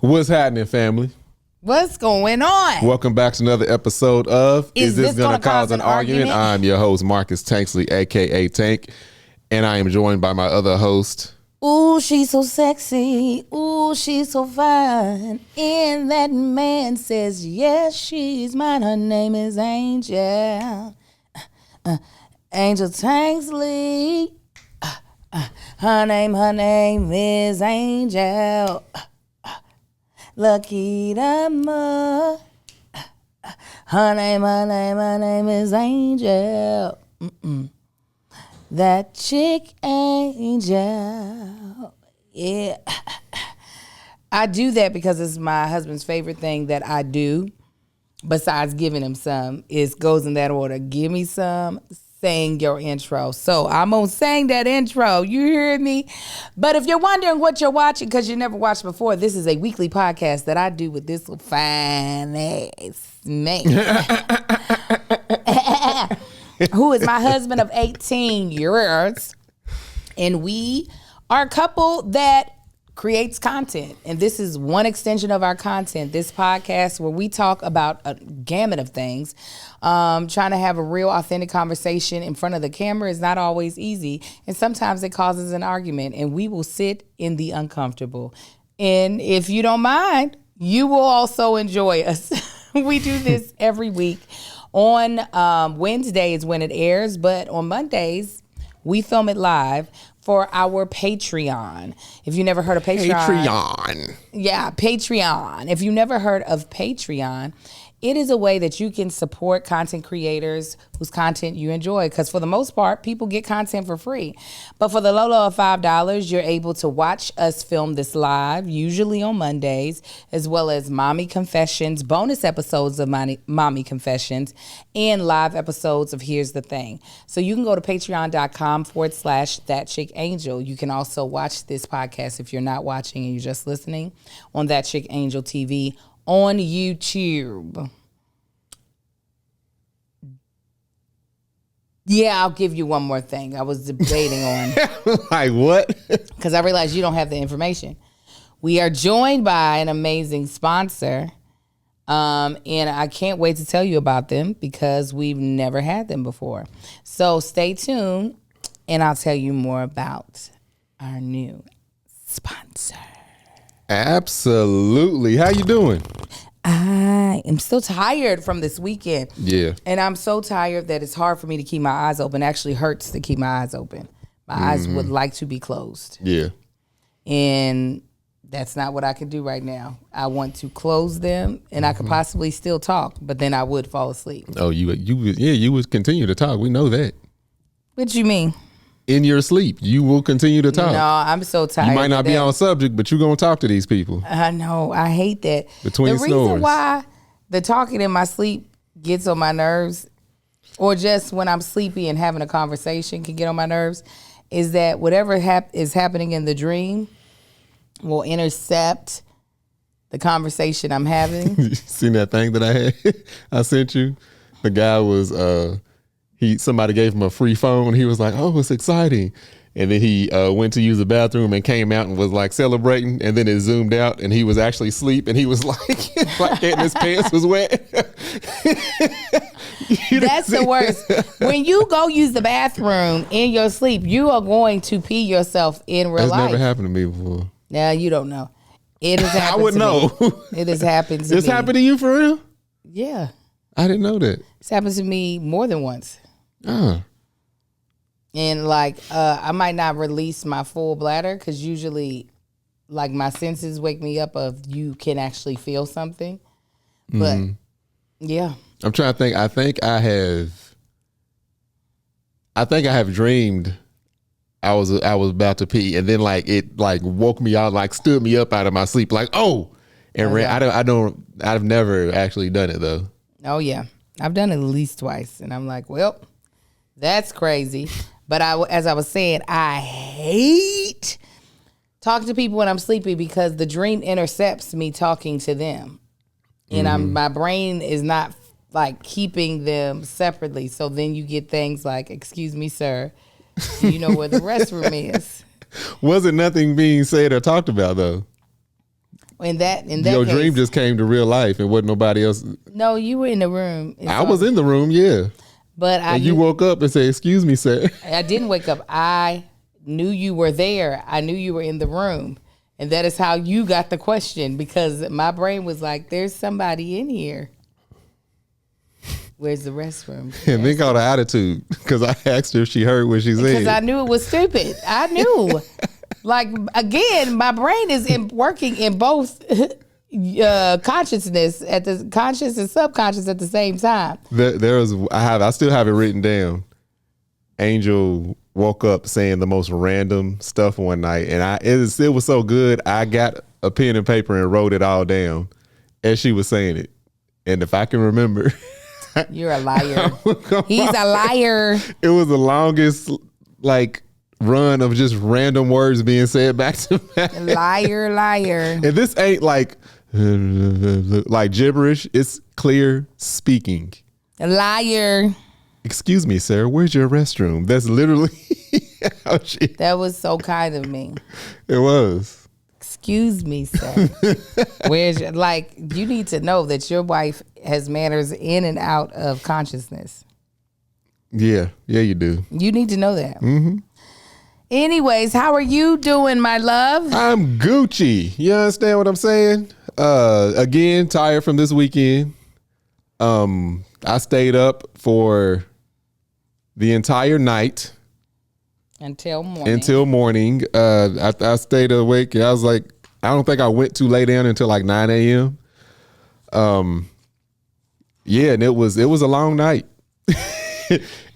What's happening, family? What's going on? Welcome back to another episode of Is This Gonna Cause an Argument? I'm your host, Marcus Tanksley, a.k.a. Tank, and I am joined by my other host. Ooh, she's so sexy. Ooh, she's so fine. And that man says, yes, she's mine. Her name is Angel. Angel Tanksley. Her name is Angel. Lakita Ma. Her name is Angel. That chick Angel. Yeah. I do that because it's my husband's favorite thing that I do, besides giving him some, is goes in that order. Give me some, sing your intro. So I'm going to sing that intro. You hear me? But if you're wondering what you're watching because you never watched before, this is a weekly podcast that I do with this fine ass man. Who is my husband of 18 years. And we are a couple that creates content. And this is one extension of our content, this podcast where we talk about a gamut of things. Trying to have a real authentic conversation in front of the camera is not always easy. And sometimes it causes an argument. And we will sit in the uncomfortable. And if you don't mind, you will also enjoy us. We do this every week. On Wednesday is when it airs, but on Mondays, we film it live for our Patreon. If you never heard of Patreon. Yeah, Patreon. If you never heard of Patreon, it is a way that you can support content creators whose content you enjoy. Because for the most part, people get content for free. But for the low of $5, you're able to watch us film this live, usually on Mondays, as well as Mommy Confessions, bonus episodes of Mommy Confessions, and live episodes of Here's the Thing. So you can go to patreon.com/ThatChickAngel. You can also watch this podcast if you're not watching and you're just listening on That Chick Angel TV on YouTube. Yeah, I'll give you one more thing. I was debating on. Like what? Because I realized you don't have the information. We are joined by an amazing sponsor. And I can't wait to tell you about them because we've never had them before. So stay tuned and I'll tell you more about our new sponsor. Absolutely. How you doing? I am still tired from this weekend. Yeah. And I'm so tired that it's hard for me to keep my eyes open. It actually hurts to keep my eyes open. My eyes would like to be closed. Yeah. And that's not what I can do right now. I want to close them and I could possibly still talk, but then I would fall asleep. Oh, you would continue to talk. We know that. What you mean? In your sleep, you will continue to talk. No, I'm so tired. You might not be on subject, but you're going to talk to these people. I know. I hate that. Between the snores. reason why the talking in my sleep gets on my nerves, or just when I'm sleepy and having a conversation can get on my nerves, is that whatever is happening in the dream will intercept the conversation I'm having. You seen that thing that I had? I sent you? The guy was... somebody gave him a free phone. He was like, "Oh, it's exciting," and then he went to use the bathroom and came out and was like celebrating. And then it zoomed out, and he was actually asleep. And he was like and his pants was wet. That's the worst. When you go use the bathroom in your sleep, you are going to pee yourself in real life. That's never happened to me before. Now you don't know. It has happened. I would know. It has happened to me. It's happened to you for real? Yeah. I didn't know that. It's happened to me more than once. Oh. And like I might not release my full bladder because usually like my senses wake me up of you can actually feel something. But yeah. I'm trying to think. I think I have dreamed I was about to pee, and then like it like woke me out, like stood me up out of my sleep, like oh, and ran. I've never actually done it though. Oh yeah, I've done it at least twice, and I'm like, well, that's crazy. But as I was saying, I hate talking to people when I'm sleepy because the dream intercepts me talking to them, and my brain is not like keeping them separately. So then you get things like, "Excuse me, sir, do you know where the restroom is?" Wasn't nothing being said or talked about though. Your case, dream just came to real life and wasn't nobody else. No, you were in the room. I was in the room, yeah. But you woke up and said, "Excuse me, sir." I didn't wake up. I knew you were there. I knew you were in the room. And that is how you got the question, because my brain was like, there's somebody in here. Where's the restroom? And then got an attitude because I asked her if she heard what she said. Because I knew it was stupid. I knew. Like, again, my brain is working in both consciousness, at the conscious and subconscious at the same time. I still have it written down. Angel woke up saying the most random stuff one night, and it was so good. I got a pen and paper and wrote it all down as she was saying it. And if I can remember, you're a liar. He's a liar. It was the longest run of just random words being said back to back. Liar. And this ain't like gibberish. It's clear speaking. A liar. Excuse me, sir, where's your restroom? That's literally how she... That was so kind of me. It was. Excuse me, sir. Where's your... you need to know that your wife has manners in and out of consciousness. Yeah, you do. You need to know that. Mm-hmm. Anyways, how are you doing, my love? I'm Gucci. You understand what I'm saying? Again, tired from this weekend. I stayed up for the entire night until morning. I stayed awake. I was like, I don't think I went to lay down until 9 a.m. Yeah, and it was a long night.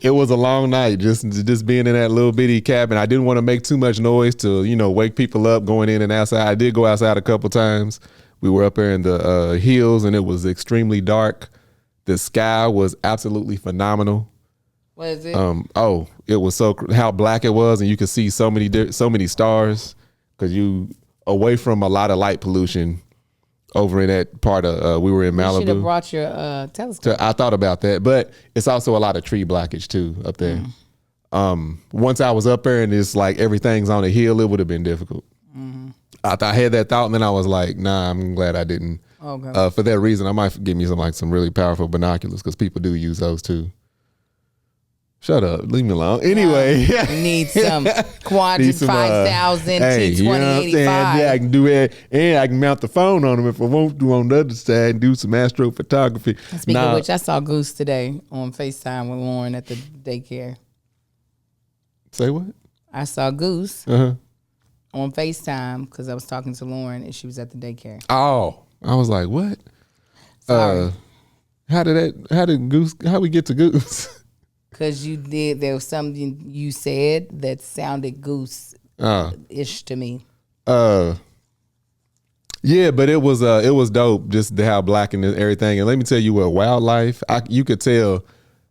It was a long night just being in that little bitty cabin. I didn't want to make too much noise to wake people up going in and outside. I did go outside a couple times. We were up there in the hills, and it was extremely dark. The sky was absolutely phenomenal. What is it? It was how black it was, and you could see so many stars because you away from a lot of light pollution over in that part of we were in Malibu. You should have brought your telescope. I thought about that, but it's also a lot of tree blockage too up there. Once I was up there and it's like everything's on a hill, it would have been difficult. Mm-hmm. I had that thought, and then I was like, nah, I'm glad I didn't. Okay. For that reason, I might give me some really powerful binoculars because people do use those too. Shut up. Leave me alone. Anyway. Need some Quadrant 5000 T2085. Yeah, I can do it. And I can mount the phone on them if I want to on the other side and do some astrophotography. Speaking of which, I saw Goose today on FaceTime with Lauren at the daycare. Say what? I saw Goose on FaceTime because I was talking to Lauren and she was at the daycare. Oh. I was like, what? Sorry. How we get to Goose? Because there was something you said that sounded Goose-ish to me. Yeah, but it was dope just to have black and everything. And let me tell you what, wildlife, you could tell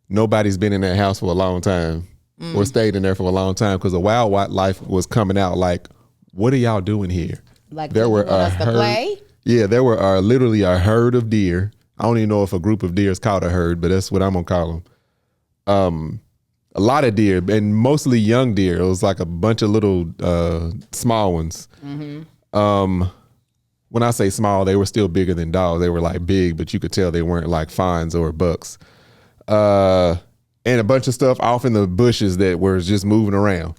nobody's been in that house for a long time or stayed in there for a long time because the wildlife was coming out like, what are y'all doing here? Like there were us to play? Yeah, there were literally a herd of deer. I don't even know if a group of deer is called a herd, but that's what I'm going to call them. A lot of deer, and mostly young deer. It was like a bunch of little small ones. Mm-hmm. When I say small, they were still bigger than dogs. They were like big, but you could tell they weren't like fawns or bucks. And a bunch of stuff off in the bushes that were just moving around.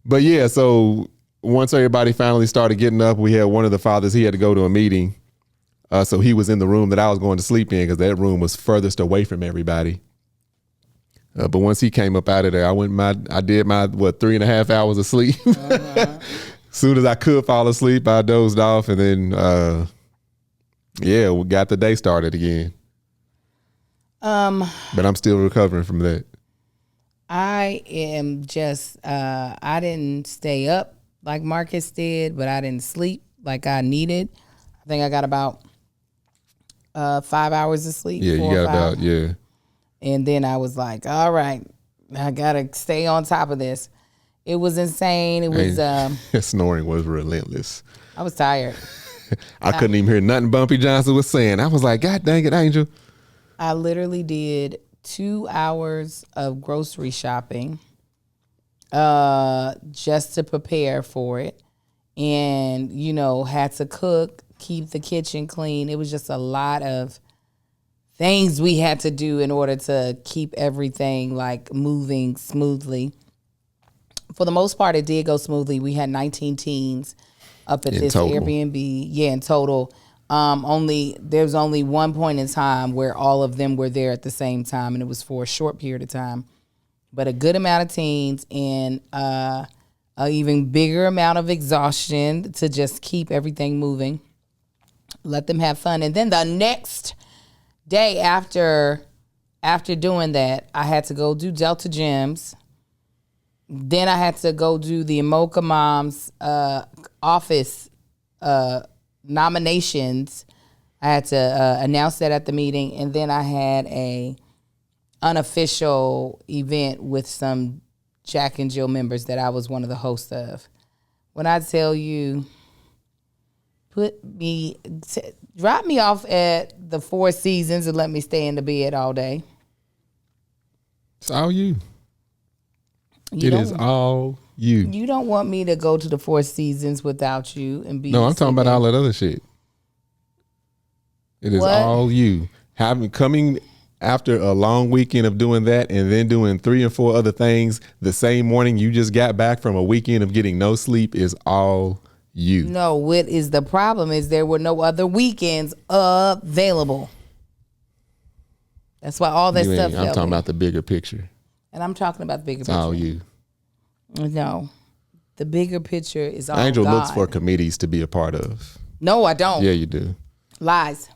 But yeah, so once everybody finally started getting up, we had one of the fathers, he had to go to a meeting. So he was in the room that I was going to sleep in because that room was furthest away from everybody. But once he came up out of there, I did my 3.5 hours of sleep. As soon as I could fall asleep, I dozed off, and then we got the day started again. But I'm still recovering from that. I am just I didn't stay up like Marcus did, but I didn't sleep like I needed. I think I got about 5 hours of sleep. Yeah, you got about, yeah. And then I was like, all right, I got to stay on top of this. It was insane. It was... snoring was relentless. I was tired. I couldn't even hear nothing Bumpy Johnson was saying. I was like, God dang it, Angel. I literally did 2 hours of grocery shopping just to prepare for it. And, had to cook keep the kitchen clean. It was just a lot of things we had to do in order to keep everything like moving smoothly. For the most part, it did go smoothly. We had 19 teens up at this Airbnb. Yeah, in total. There's only one point in time where all of them were there at the same time, and it was for a short period of time. But a good amount of teens and an even bigger amount of exhaustion to just keep everything moving. Let them have fun. And then the next day after doing that, I had to go do Delta Gyms. Then I had to go do the Amoka Moms office nominations. I had to announce that at the meeting. And then I had a unofficial event with some Jack and Jill members that I was one of the hosts of. When I tell you, drop me off at the Four Seasons and let me stay in the bed all day. It's all you. It is all you. You don't want me to go to the Four Seasons without you and be. No, I'm talking about all that other shit. It is all you. Coming after a long weekend of doing that and then doing 3 or 4 other things the same morning you just got back from a weekend of getting no sleep is all you. No, what is the problem is there were no other weekends available. That's why all that stuff. I'm talking about the bigger picture. And I'm talking about the bigger picture. All you. No. The bigger picture is all Angel God. looks for committees to be a part of. No, I don't. Yeah, you do. Lies.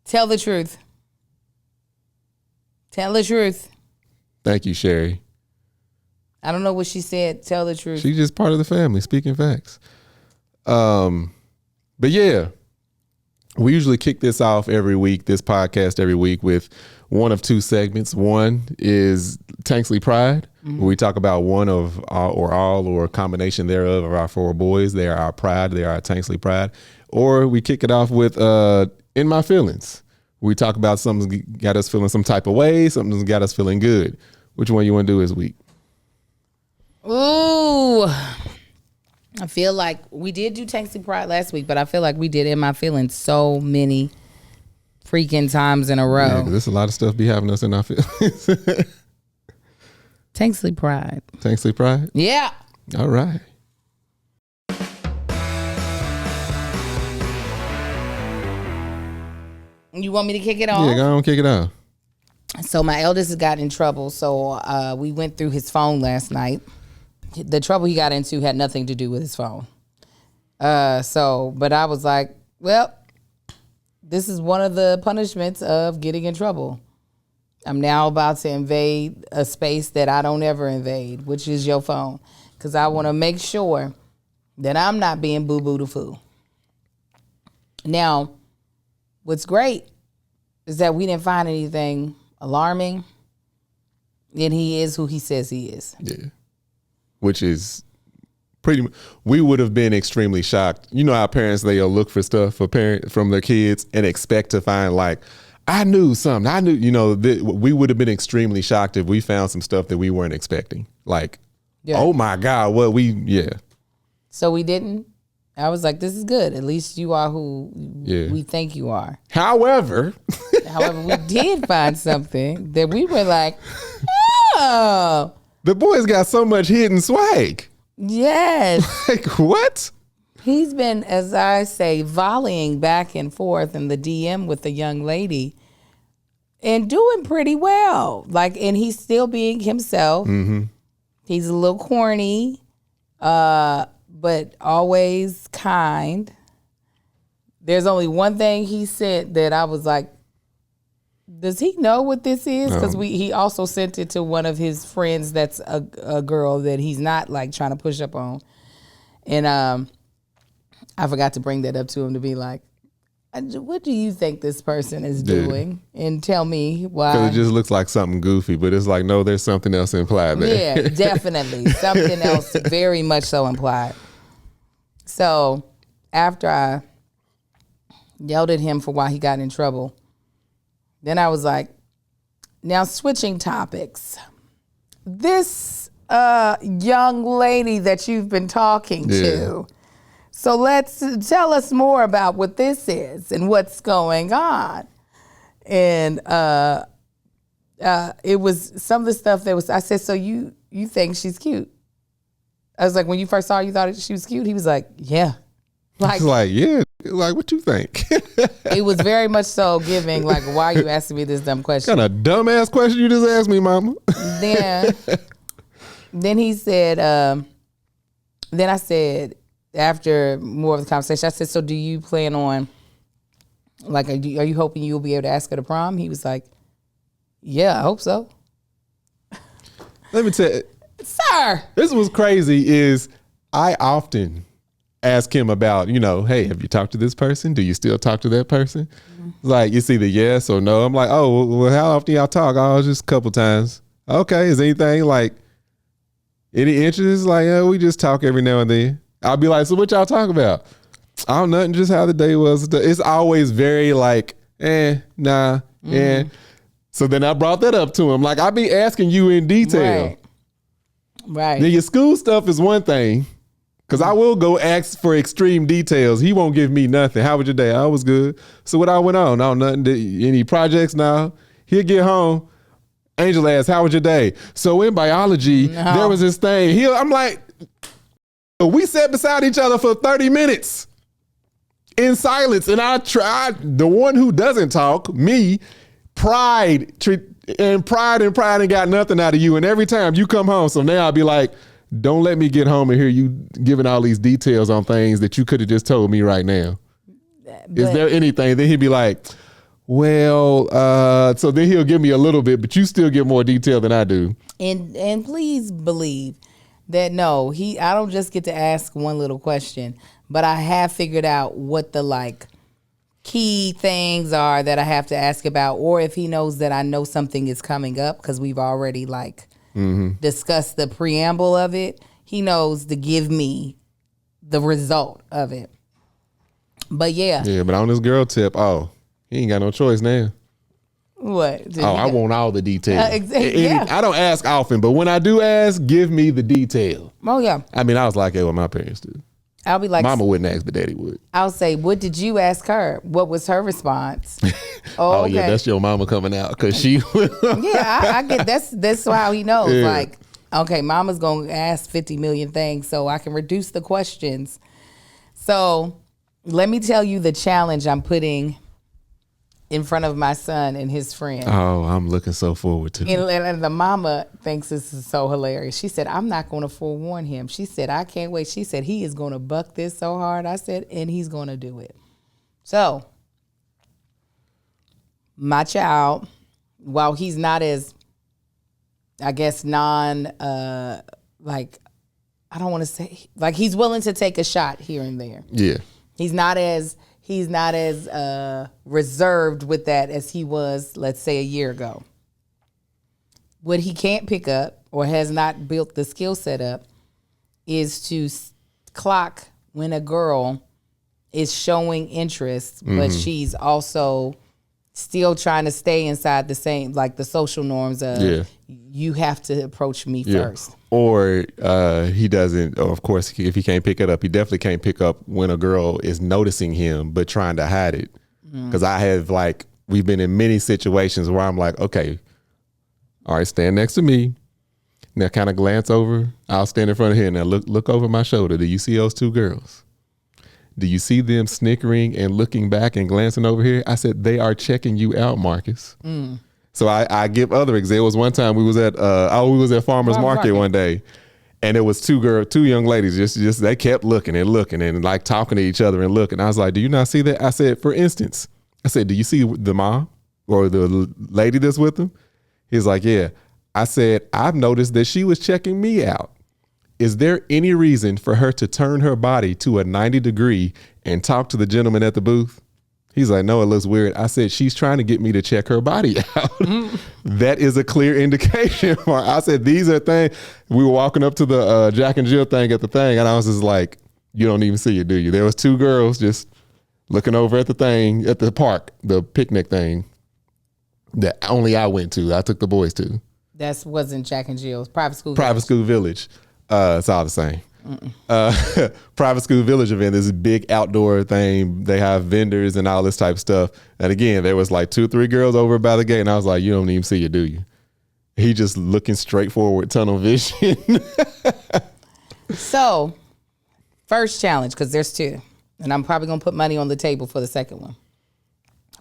Tell the truth. Tell the truth. Thank you, Sherry. I don't know what she said. Tell the truth. She's just part of the family, speaking facts. But yeah, we usually kick this off every week, this podcast every week, with one of 2 segments. One is Tanksley Pride, where we talk about one of all or a combination thereof of our 4 boys. They are our pride. They are our Tanksley Pride. Or we kick it off with In My Feelings. We talk about something got us feeling some type of way, something got us feeling good. Which one you want to do this week? Ooh. I feel like we did do Tanksley Pride last week, but I feel like we did In My Feelings so many freaking times in a row. Yeah, 'cause there's a lot of stuff be having us in our feelings. Tanksley Pride. Tanksley Pride? Yeah. All right. You want me to kick it off? Yeah, go on, kick it off. So my eldest has got in trouble. So we went through his phone last night. The trouble he got into had nothing to do with his phone. But I was like, well, this is one of the punishments of getting in trouble. I'm now about to invade a space that I don't ever invade, which is your phone. Because I want to make sure that I'm not being boo-boo-to-foo. Now, what's great is that we didn't find anything alarming. And he is who he says he is. Yeah. Which is pretty. We would have been extremely shocked. You know how parents, they'll look for stuff from their kids and expect to find like, I knew something. We would have been extremely shocked if we found some stuff that we weren't expecting. Like, oh my God, So we didn't. I was like, this is good. At least you are who we think you are. However, we did find something that we were like, oh. The boy's got so much hidden swag. Yes. Like, what? He's been, as I say, volleying back and forth in the DM with the young lady and doing pretty well. Like, and he's still being himself. Mm-hmm. He's a little corny, but always kind. There's only one thing he said that I was like, does he know what this is? Because he also sent it to one of his friends that's a girl that he's not like trying to push up on. And I forgot to bring that up to him to be like, what do you think this person is doing? And tell me why. Because it just looks like something goofy, but it's like, no, there's something else implied there. Yeah, definitely. Something else very much so implied. So after I yelled at him for why he got in trouble, then I was like, now switching topics. This young lady that you've been talking to. So tell us more about what this is and what's going on. And it was some of the stuff that was, I said, so you think she's cute? I was like, when you first saw her, you thought she was cute? He was like, yeah. Like, what you think? It was very much so giving, like, why are you asking me this dumb question? Kind of dumbass question you just asked me, mama. Then he said, then I said, after more of the conversation, I said, so do you plan on, like, are you hoping you'll be able to ask her to prom? He was like, yeah, I hope so. Let me tell you. Sir. This was crazy is I often ask him about, hey, have you talked to this person? Do you still talk to that person? Mm-hmm. Like, it's either yes or no. I'm like, oh, well, how often y'all talk? Oh, just a couple times. Okay, is anything like, any interest? Like, we just talk every now and then. I'll be like, so what y'all talk about? Oh, nothing, just how the day was. It's always very like, nah, So then I brought that up to him. Like, I be asking you in detail. Right. Then your school stuff is one thing. Because I will go ask for extreme details. He won't give me nothing. How was your day? I was good. So what I went on? No, nothing. Any projects now? He'll get home. Angel asks, how was your day? So in biology, there was this thing. I'm like, we sat beside each other for 30 minutes in silence. And I tried, the one who doesn't talk, me, pride and got nothing out of you. And every time you come home, so now I'll be like, don't let me get home and hear you giving all these details on things that you could have just told me right now. Is there anything? Then he'd be like, well, so then he'll give me a little bit, but you still get more detail than I do. And please believe that I don't just get to ask one little question, but I have figured out what the key things are that I have to ask about, or if he knows that I know something is coming up because we've already discussed the preamble of it. He knows to give me the result of it. But yeah, but on this girl tip, he ain't got no choice now. What? I want all the details. Yeah. I don't ask often, but when I do ask, give me the detail. Oh yeah. I mean, I was like that with my parents too. I'll be like, Mama wouldn't ask, but Daddy would. I'll say, what did you ask her? What was her response? Oh, yeah, that's your mama coming out because she. I get that's how he knows. Yeah. Like, okay, mama's gonna ask 50 million things, so I can reduce the questions. So, let me tell you the challenge I'm putting in front of my son and his friend. Oh, I'm looking so forward to it. And the mama thinks this is so hilarious. She said, I'm not going to forewarn him. She said, I can't wait. She said, he is going to buck this so hard. I said, and he's going to do it. So, my child, while he's not as, I guess, I don't want to say, he's willing to take a shot here and there. Yeah. He's not as reserved with that as he was, let's say, a year ago. What he can't pick up or has not built the skill set up is to clock when a girl is showing interest, but she's also still trying to stay inside the same, the social norms of you have to approach me first. Or he doesn't, or of course, if he can't pick it up, he definitely can't pick up when a girl is noticing him but trying to hide it. Because I have, we've been in many situations where I'm like, okay, all right, stand next to me. Now kind of glance over. I'll stand in front of him. Now look over my shoulder. Do you see those two girls? Do you see them snickering and looking back and glancing over here? I said, they are checking you out, Marcus. So I give other examples. One time we was at Farmer's Market one day, and it was two young ladies. Just they kept looking and talking to each other and looking. I was like, do you not see that? I said, for instance, do you see the mom or the lady that's with them? He's like, yeah. I said, I've noticed that she was checking me out. Is there any reason for her to turn her body to a 90 degree and talk to the gentleman at the booth? He's like, no, it looks weird. I said, she's trying to get me to check her body out. That is a clear indication. I said, these are things. We were walking up to the Jack and Jill thing at the thing, and I was just like, you don't even see it, do you? There was two girls just looking over at the thing at the park, the picnic thing that only I went to. I took the boys to. That wasn't Jack and Jill's. Private School Village. It's all the same. Private School Village event is a big outdoor thing. They have vendors and all this type of stuff. And again, there was like 2-3 girls over by the gate, and I was like, you don't even see it, do you? He just looking straight forward, tunnel vision. So, first challenge, because there's 2. And I'm probably going to put money on the table for the second one.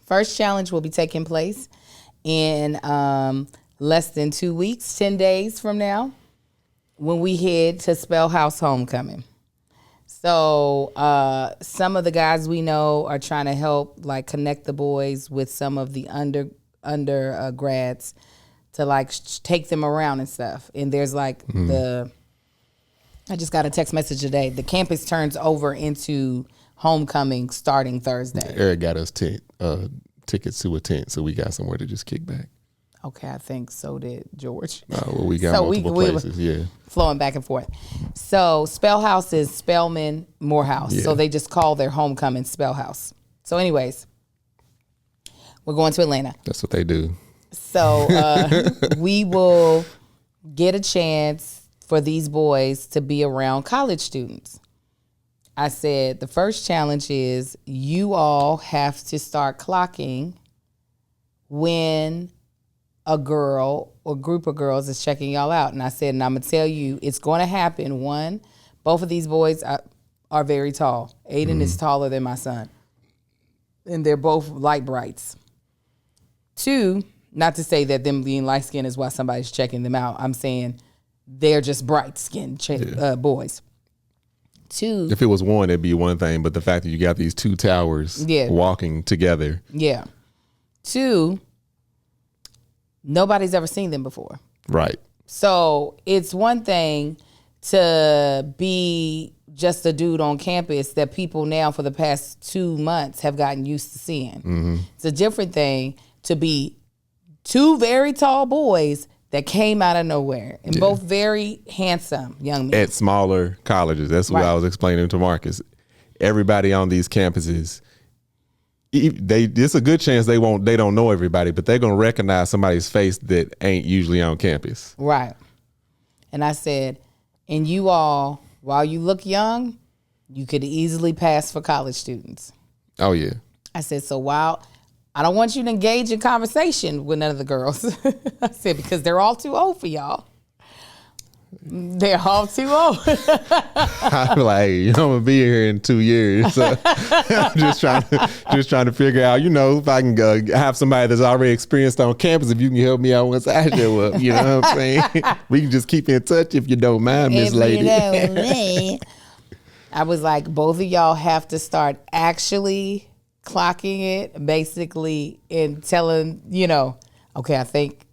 First challenge will be taking place in less than 2 weeks, 10 days from now, when we head to Spell House Homecoming. So some of the guys we know are trying to help like connect the boys with some of the undergrads to like take them around and stuff. And there's like I just got a text message today. The campus turns over into homecoming starting Thursday. Eric got us tickets to a tent, so we got somewhere to just kick back. Okay, I think so did George. Oh, well, we got multiple places, yeah. Flowing back and forth. So Spell House is Spelman Morehouse. Yeah. So they just call their homecoming Spell House. So anyways, we're going to Atlanta. That's what they do. So we will get a chance for these boys to be around college students. I said the first challenge is you all have to start clocking when a girl or group of girls is checking y'all out. And I said, and I'm going to tell you, it's going to happen. One, both of these boys are very tall. Aiden is taller than my son. And they're both light brights. 2, not to say that them being light skinned is why somebody's checking them out. I'm saying they're just bright skinned boys. 2. If it was one, it'd be one thing. But the fact that you got these 2 towers walking together. Yeah. 2, nobody's ever seen them before. Right. So it's one thing to be just a dude on campus that people now for the past 2 months have gotten used to seeing. Mm-hmm. It's a different thing to be 2 very tall boys that came out of nowhere and both very handsome young men. At smaller colleges. That's what I was explaining to Marcus. Everybody on these campuses, it's a good chance they don't know everybody, but they're going to recognize somebody's face that ain't usually on campus. Right. And I said, and you all, while you look young, you could easily pass for college students. Oh, yeah. I said, so while I don't want you to engage in conversation with none of the girls. I said, because they're all too old for y'all. They're all too old. I'm like, I'm gonna be here in 2 years. So I'm just trying to figure out, if I can have somebody that's already experienced on campus. If you can help me out once I show up, you know what I'm saying? We can just keep in touch if you don't mind, Miss Lady. I was like, both of y'all have to start actually clocking it, basically, and telling, okay, I think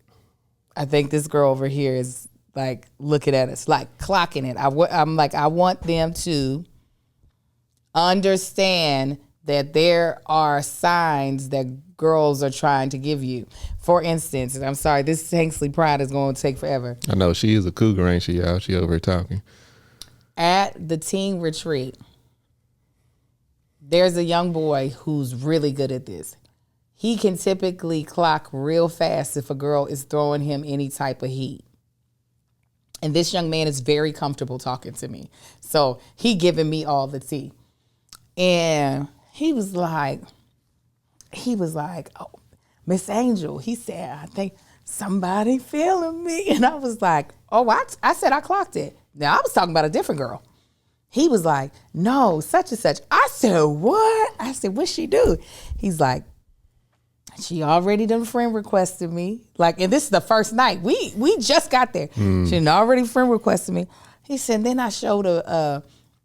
this girl over here is like looking at us, like clocking it. I'm like, I want them to understand that there are signs that girls are trying to give you. For instance, and I'm sorry, this Tanksley pride is going to take forever. I know, she is a cougar, ain't she, y'all? She over here talking. At the teen retreat, there's a young boy who's really good at this. He can typically clock real fast if a girl is throwing him any type of heat. And this young man is very comfortable talking to me. So he giving me all the tea. And he was like, oh, Miss Angel, he said, I think somebody feeling me. And I was like, oh, I said I clocked it. Now, I was talking about a different girl. He was like, no, such and such. I said, what? I said, what'd she do? He's like, she already done friend requested me. Like, and this is the first night. We just got there. She done already friend requested me. He said, then I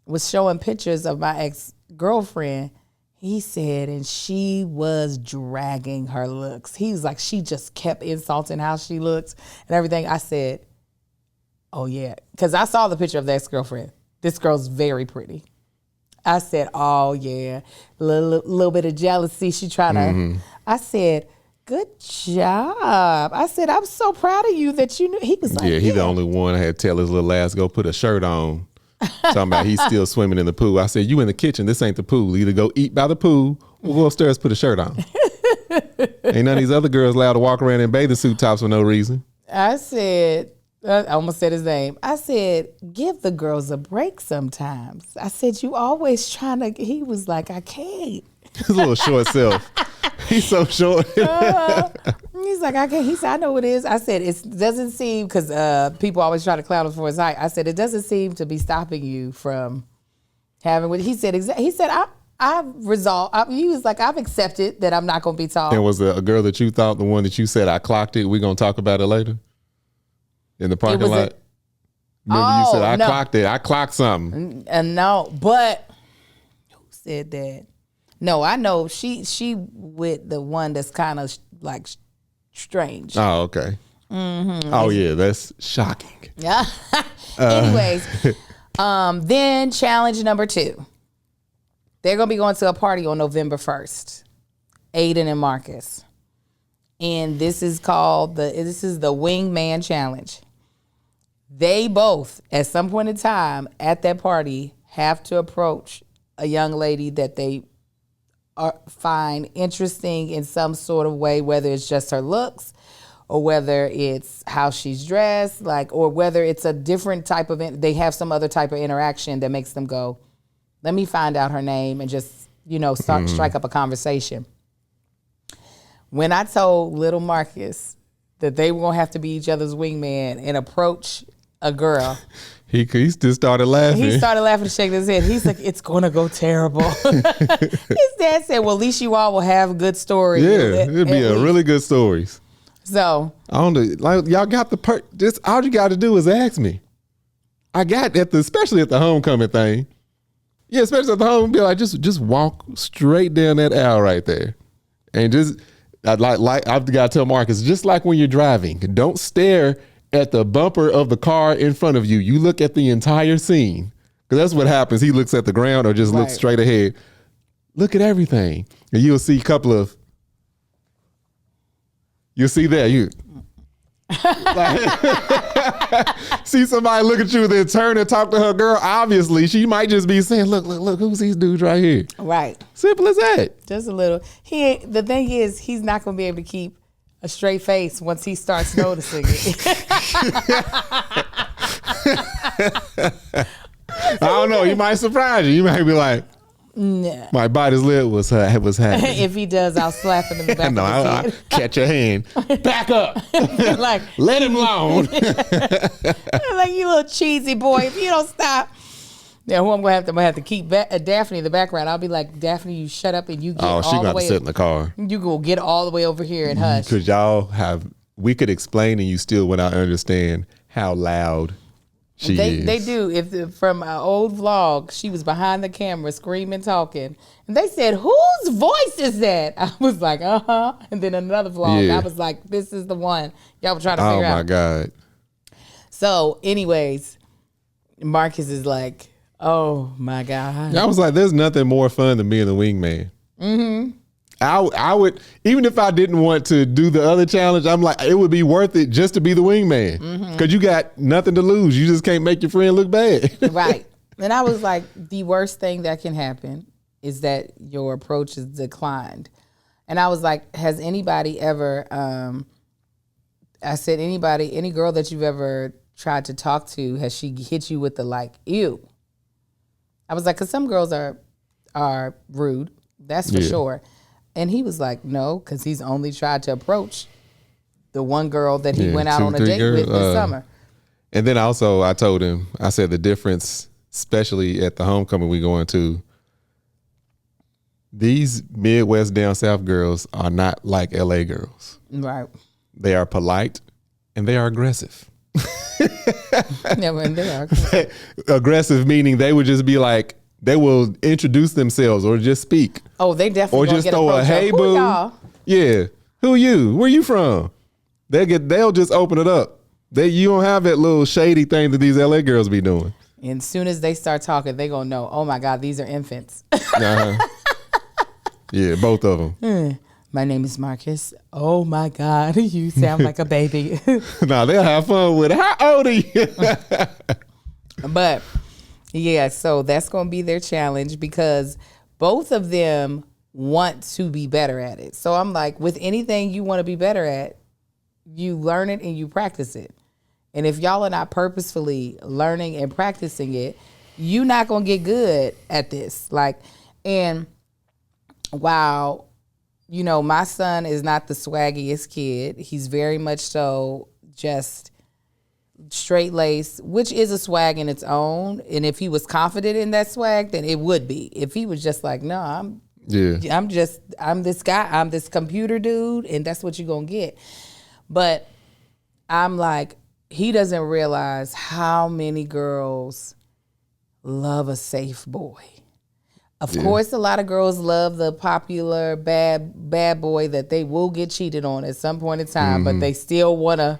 was showing pictures of my ex-girlfriend. He said, and she was dragging her looks. He was like, she just kept insulting how she looks and everything. I said, oh, yeah. Because I saw the picture of the ex-girlfriend. This girl's very pretty. I said, oh, yeah. Little bit of jealousy. She trying to. I said, good job. I said, I'm so proud of you that you knew. He was like, he's the only one I had to tell his little ass go put a shirt on. Talking about he's still swimming in the pool. I said, you in the kitchen. This ain't the pool. Either go eat by the pool or go upstairs, put a shirt on. Ain't none of these other girls allowed to walk around in bathing suit tops for no reason. I said, I almost said his name. I said, give the girls a break sometimes. I said, you always trying to, he was like, I can't. His little short self. He's so short. He's like, I can't. He said, I know what it is. I said, it doesn't seem, because people always try to clown him for his height. I said, it doesn't seem to be stopping you from having what he said. He said, I've resolved. He was like, I've accepted that I'm not going to be tall. And was a girl that you thought, the one that you said, I clocked it, we're going to talk about it later? In the parking lot? Remember you said, I clocked it. I clocked something. No, but who said that? No, I know she with the one that's kind of like strange. Oh, okay. Mm-hmm. Oh, yeah, that's shocking. Yeah. Anyways, then challenge number 2. They're going to be going to a party on November 1st. Aiden and Marcus. And this is called the Wingman Challenge. They both, at some point in time at that party, have to approach a young lady that they find interesting in some sort of way, whether it's just her looks or whether it's how she's dressed, or whether it's a different type of, they have some other type of interaction that makes them go, let me find out her name and just, strike up a conversation. When I told little Marcus that they were going to have to be each other's wingman and approach a girl, he just started laughing. He started laughing and shaking his head. He's like, it's going to go terrible. His dad said, well, at least you all will have good stories. Yeah, it'd be a really good stories. So I don't know, like y'all got just all you got to do is ask me. I got especially at the homecoming thing. Yeah, especially at the home, be like, just walk straight down that aisle right there, and just I've got to tell Marcus, just like when you're driving, don't stare at the bumper of the car in front of you. You look at the entire scene, because that's what happens. He looks at the ground or just looks straight ahead. Look at everything, and you'll see a couple of. You'll see that see somebody look at you, then turn and talk to her girl. Obviously, she might just be saying, "Look, who's these dudes right here?" Right. Simple as that. Just a little. The thing is, he's not going to be able to keep a straight face once he starts noticing it. I don't know. He might surprise you. You might be like, nah. My bite his lip was happening. If he does, I'll slap him in the back of his I'll head. catch your hand. Back up. Like, let him alone. like, you little cheesy boy. If you don't stop. Yeah, who I'm gonna have to keep Daphne in the background. I'll be like, Daphne, you shut up and you get all the way. Oh, she got to sit in the car. You go get all the way over here and hush. Because we could explain and you still would not understand how loud she is. They do. From an old vlog, she was behind the camera screaming, talking. And they said, whose voice is that? I was like, uh-huh. And then another vlog, I was like, this is the one. Y'all were trying to figure out. Oh, my God. So, anyways, Marcus is like, oh, my God. I was like, there's nothing more fun than being the wingman. Mm-hmm. I would, even if I didn't want to do the other challenge, I'm like, it would be worth it just to be the wingman. Because you got nothing to lose. You just can't make your friend look bad. Right. And I was like, the worst thing that can happen is that your approach is declined. And I was like, has anybody ever, I said, any girl that you've ever tried to talk to, has she hit you with the like, ew? I was like, because some girls are rude. That's for sure. And he was like, no, because he's only tried to approach the one girl that he went out on a date with this summer. And then also I told him, I said the difference, especially at the homecoming we going to, these Midwest down South girls are not like LA girls. Right. They are polite and they are aggressive. Yeah, and they are aggressive. Aggressive meaning they would just be like, they will introduce themselves or just speak. Oh, they definitely or just throw a hey boo. Who y'all? Yeah, who you? Where you from? They'll just open it up. You don't have that little shady thing that these LA girls be doing. And as soon as they start talking, they gonna know. Oh my God, these are infants. Yeah, both of them. My name is Marcus. Oh my God, you sound like a baby. Nah, they'll have fun with it. How old are you? But yeah, so that's going to be their challenge because both of them want to be better at it. So I'm like, with anything you want to be better at, you learn it and you practice it. And if y'all are not purposefully learning and practicing it, you're not going to get good at this. Like, and while, you know, my son is not the swaggiest kid, he's very much so just straight lace, which is a swag in its own. And if he was confident in that swag, then it would be. If he was just like, no, I'm this guy, I'm this computer dude, and that's what you're going to get. But I'm like, he doesn't realize how many girls love a safe boy. Of course, a lot of girls love the popular bad boy that they will get cheated on at some point in time, but they still want to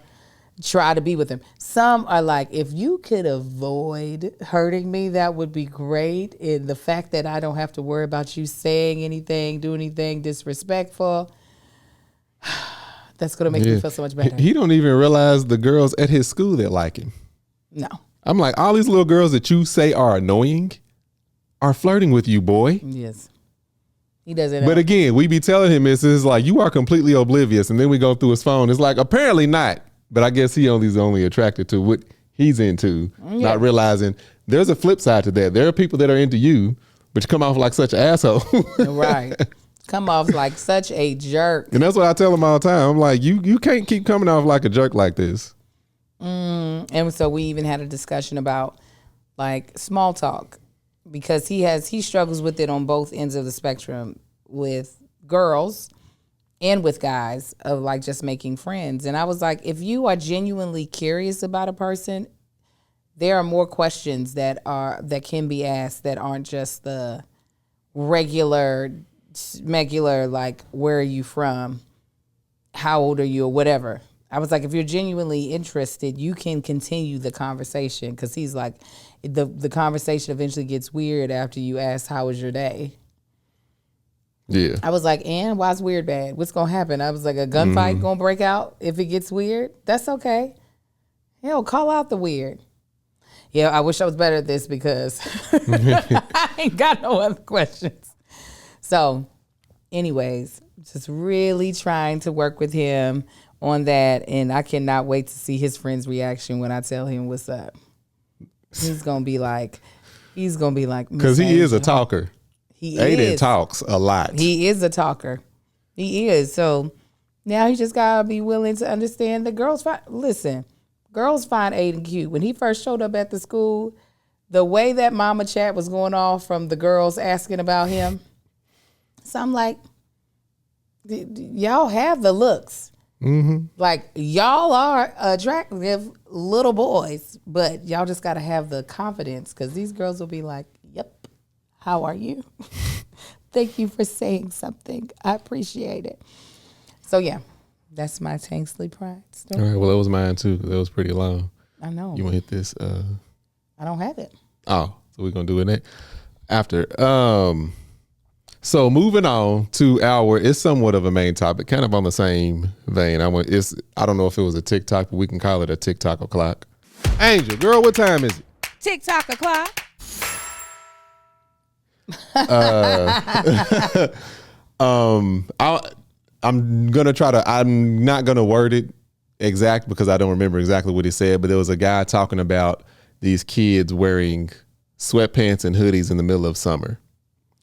try to be with him. Some are like, if you could avoid hurting me, that would be great. And the fact that I don't have to worry about you saying anything, do anything disrespectful, that's going to make me feel so much better. He don't even realize the girls at his school that like him. No. I'm like, all these little girls that you say are annoying are flirting with you, boy. Yes. He doesn't know. But again, we be telling him it's like, you are completely oblivious. And then we go through his phone. It's like, apparently not. But I guess he's only attracted to what he's into, not realizing there's a flip side to that. There are people that are into you, but you come off like such an asshole. Right. Come off like such a jerk. And that's what I tell him all the time. I'm like, you can't keep coming off like a jerk like this. And so we even had a discussion about like small talk, because he struggles with it on both ends of the spectrum, with girls and with guys, of like just making friends. And I was like, if you are genuinely curious about a person, there are more questions that can be asked that aren't just the regular, like, where are you from? How old are you? Or whatever. I was like, if you're genuinely interested, you can continue the conversation, because he's like, the conversation eventually gets weird after you ask, how was your day? Yeah. I was like, and why's weird bad? What's going to happen? I was like, a gunfight going to break out if it gets weird? That's okay. Hell, call out the weird. Yeah, I wish I was better at this, because I ain't got no other questions. So, anyways, just really trying to work with him on that, and I cannot wait to see his friend's reaction when I tell him what's up. He's gonna be like, because he is a talker. Aiden talks a lot. He is a talker. He is. So now he just gotta be willing to understand that girls find Aiden cute. When he first showed up at the school, the way that mama chat was going off from the girls asking about him. So I'm like, y'all have the looks. Like, y'all are attractive little boys, but y'all just got to have the confidence, because these girls will be like, yep, how are you? Thank you for saying something. I appreciate it. So, yeah, that's my Tanksley Pride story. All right, well, that was mine, too. That was pretty long. I know. You want to hit this? I don't have it. Oh, so we're going to do it after. So moving on to it's somewhat of a main topic, kind of on the same vein. I don't know if it was a TikTok, but we can call it a TikTok o'clock. Angel, girl, what time is it? TikTok o'clock. I'm not gonna word it exact, because I don't remember exactly what he said, but there was a guy talking about these kids wearing sweatpants and hoodies in the middle of summer,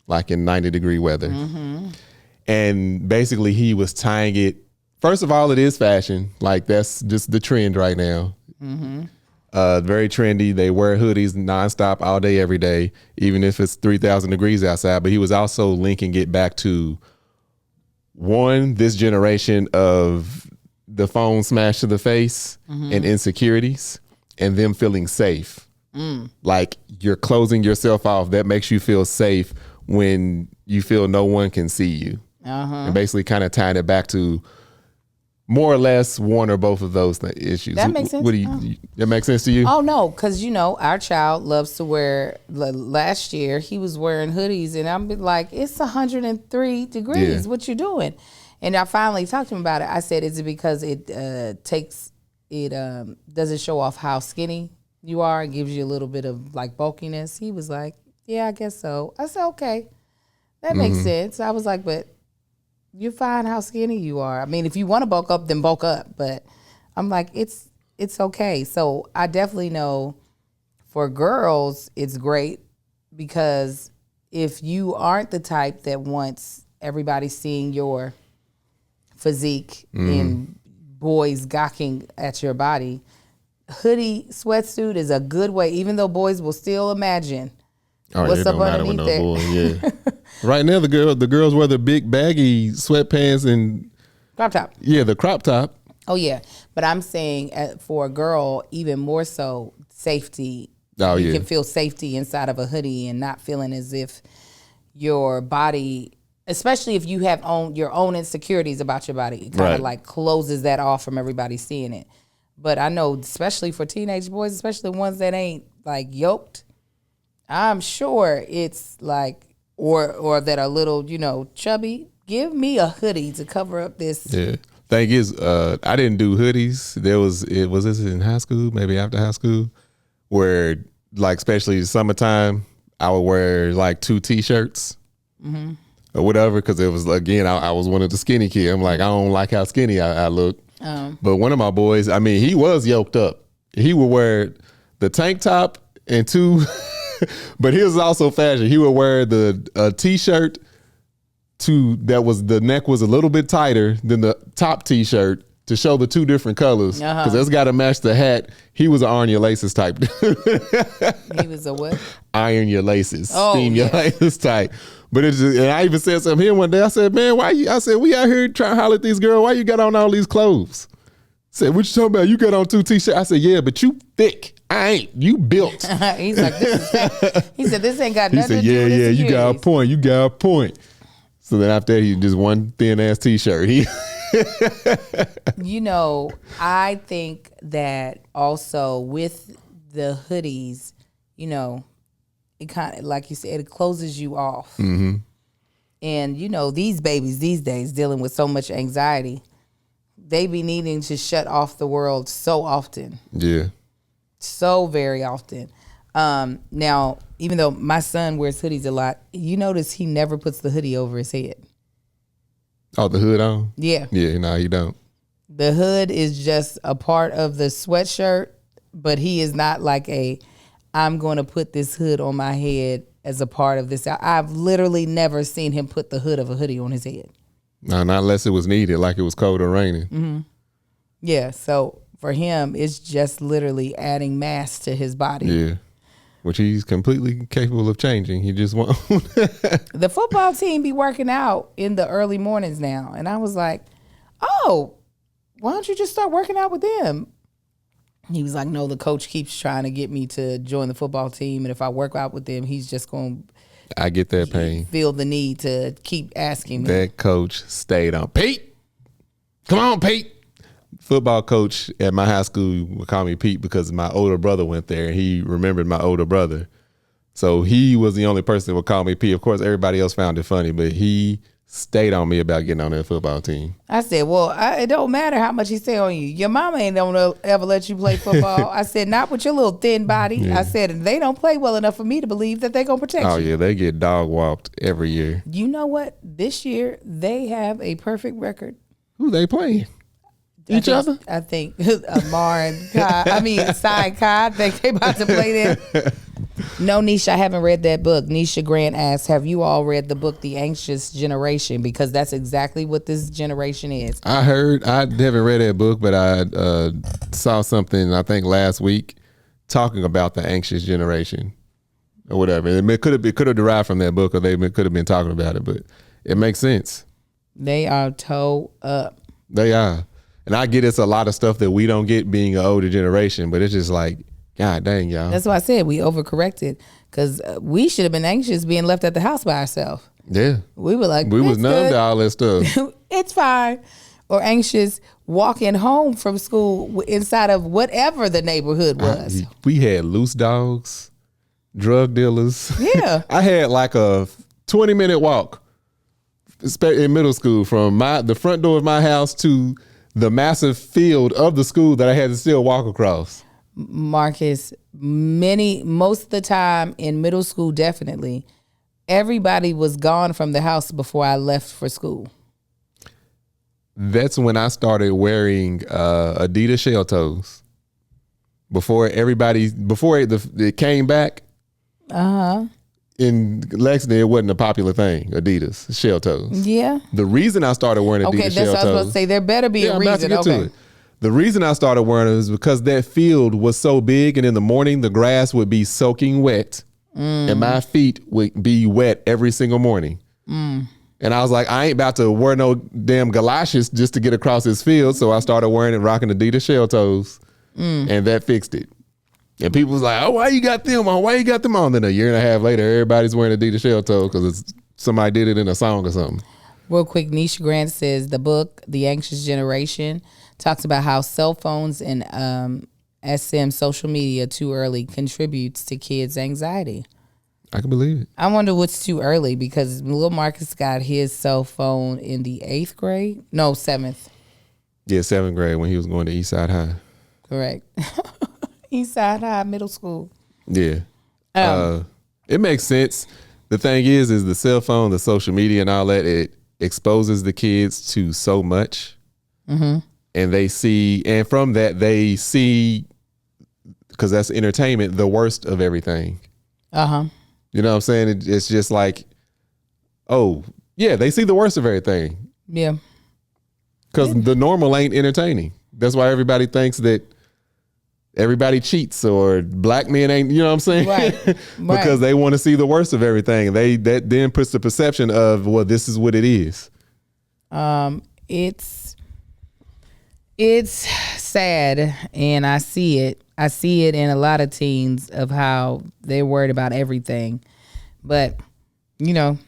like in 90-degree weather. And basically he was tying it. First of all, it is fashion. Like, that's just the trend right now. Very trendy. They wear hoodies nonstop all day, every day, even if it's 3,000 degrees outside. But he was also linking it back to, one, this generation of the phone smash to the face and insecurities, and them feeling safe. Like, you're closing yourself off. That makes you feel safe when you feel no one can see you. And basically kind of tying it back to more or less one or both of those issues. That makes sense. That makes sense to you? Oh, no, because, our child loves to wear, last year, he was wearing hoodies, and I'm like, it's 103 degrees. Yeah. What you doing? And I finally talked to him about it. I said, is it because it doesn't show off how skinny you are? It gives you a little bit of, like, bulkiness. He was like, yeah, I guess so. I said, okay, that makes sense. I was like, but you find how skinny you are. I mean, if you want to bulk up, then bulk up. But I'm like, it's okay. So I definitely know for girls, it's great because if you aren't the type that wants everybody seeing your physique and boys gawking at your body, hoodie sweatsuit is a good way, even though boys will still imagine what's up underneath there. Boy, yeah. Right now, the girls wear the big baggy sweatpants and crop top. Yeah, the crop top. Oh yeah, but I'm saying for a girl, even more so, safety. Oh, you can feel safety inside of a hoodie and not feeling as if your body, especially if you have your own insecurities about your body, it kind of like closes that off from everybody seeing it. But I know, especially for teenage boys, especially ones that ain't like yoked, I'm sure it's like, or that are little, chubby. Give me a hoodie to cover up this. Yeah. Thing is, I didn't do hoodies. Was this in high school, maybe after high school, where like especially summertime, I would wear like 2 t-shirts or whatever because it was again I was one of the skinny kids. I'm like, I don't like how skinny I look. But one of my boys, I mean, he was yoked up. He would wear the tank top and 2, but he was also fashion. He would wear the t-shirt that the neck was a little bit tighter than the top t-shirt to show the 2 different colors because that's got to match the hat. He was an iron your laces type. He was a what? Iron your laces, steam your laces type. But and I even said something here one day. I said, man, I said, we out here trying to holler at these girls. Why you got on all these clothes? I said, what you talking about? You got on 2 t-shirts. I said, yeah, but you thick. I ain't. You built. He's like, this is fat. He said, this ain't got nothing to do with yeah, this. You got a point. You got a point. So then after that, he just one thin ass t-shirt. I think that also with the hoodies, it kind of, like you said, it closes you off. Mm-hmm. And, these babies these days dealing with so much anxiety, they be needing to shut off the world so often. Yeah. So very often. Now, even though my son wears hoodies a lot, you notice he never puts the hoodie over his head. Oh, the hood on? Yeah. Yeah, no, he don't. The hood is just a part of the sweatshirt, but he is not like I'm going to put this hood on my head as a part of this. I've literally never seen him put the hood of a hoodie on his head. No, not unless it was needed, like it was cold or raining. Mm-hmm. Yeah, so for him, it's just literally adding mass to his body. Yeah, which he's completely capable of changing. He just won't. The football team be working out in the early mornings now. And I was like, oh, why don't you just start working out with them? He was like, no, the coach keeps trying to get me to join the football team. And if I work out with them, he's just going to. I get that pain. Feel the need to keep asking me. That coach stayed on. Pete, come on, Pete. Football coach at my high school would call me Pete because my older brother went there and he remembered my older brother. So he was the only person that would call me Pete. Of course, everybody else found it funny, but he stayed on me about getting on that football team. I said, well, it don't matter how much he stay on you. Your mama ain't gonna ever let you play football. I said, not with your little thin body. Yeah. I said, and they don't play well enough for me to believe that they're gonna protect you. Oh yeah, they get dog walked every year. You know what? This year they have a perfect record. Who they playing? Each other? I think Amar and Kai. I mean, Sai and Kai. I think they about to play there. No, Nisha, I haven't read that book. Nisha Grant asks, have you all read the book, The Anxious Generation? Because that's exactly what this generation is. I haven't read that book, but I saw something, I think last week, talking about the anxious generation or whatever. It could have derived from that book or they could have been talking about it, but it makes sense. They are toe up. They are. And I get it's a lot of stuff that we don't get being an older generation, but it's just like, God dang, y'all. That's why I said we overcorrected because we should have been anxious being left at the house by ourselves. Yeah. We were like, we was numb to all that stuff. It's fine. Or anxious walking home from school inside of whatever the neighborhood was. We had loose dogs, drug dealers. Yeah. I had like a 20-minute walk in middle school from the front door of my house to the massive field of the school that I had to still walk across. Marcus, most of the time in middle school, definitely, everybody was gone from the house before I left for school. that's when I started wearing Adidas shell toes. Before it came back. In Lexington, it wasn't a popular thing. Adidas shell toes. Yeah. The reason I started wearing Adidas shell toes. Okay, that's what I was supposed to say. There better be a reason. I'm about to get to it. The reason I started wearing it was because that field was so big, and in the morning the grass would be soaking wet, and my feet would be wet every single morning. And I was like, I ain't about to wear no damn galoshes just to get across this field. So I started wearing it, rocking Adidas shell toes, and that fixed it. And people was like, oh, why you got them on? Why you got them on? Then a year and a half later, everybody's wearing Adidas shell toes because somebody did it in a song or something. Real quick, Nisha Grant says the book, The Anxious Generation, talks about how cell phones and SM social media too early contributes to kids' anxiety. I can believe it. I wonder what's too early because little Marcus got his cell phone in the 8th grade. No, 7th. Yeah, 7th grade when he was going to Eastside High. Correct. Eastside High Middle School. Yeah. It makes sense. The thing is the cell phone, the social media and all that, it exposes the kids to so much. Mm-hmm. And from that they see, because that's entertainment, the worst of everything. Uh-huh. You know what I'm saying? It's just like, oh, yeah, they see the worst of everything. Yeah. Because the normal ain't entertaining. That's why everybody thinks that everybody cheats or black men ain't, you know what I'm saying? Right. Because they want to see the worst of everything. That then puts the perception of, well, this is what it is. It's sad, and I see it. I see it in a lot of teens of how they're worried about everything. But, you know,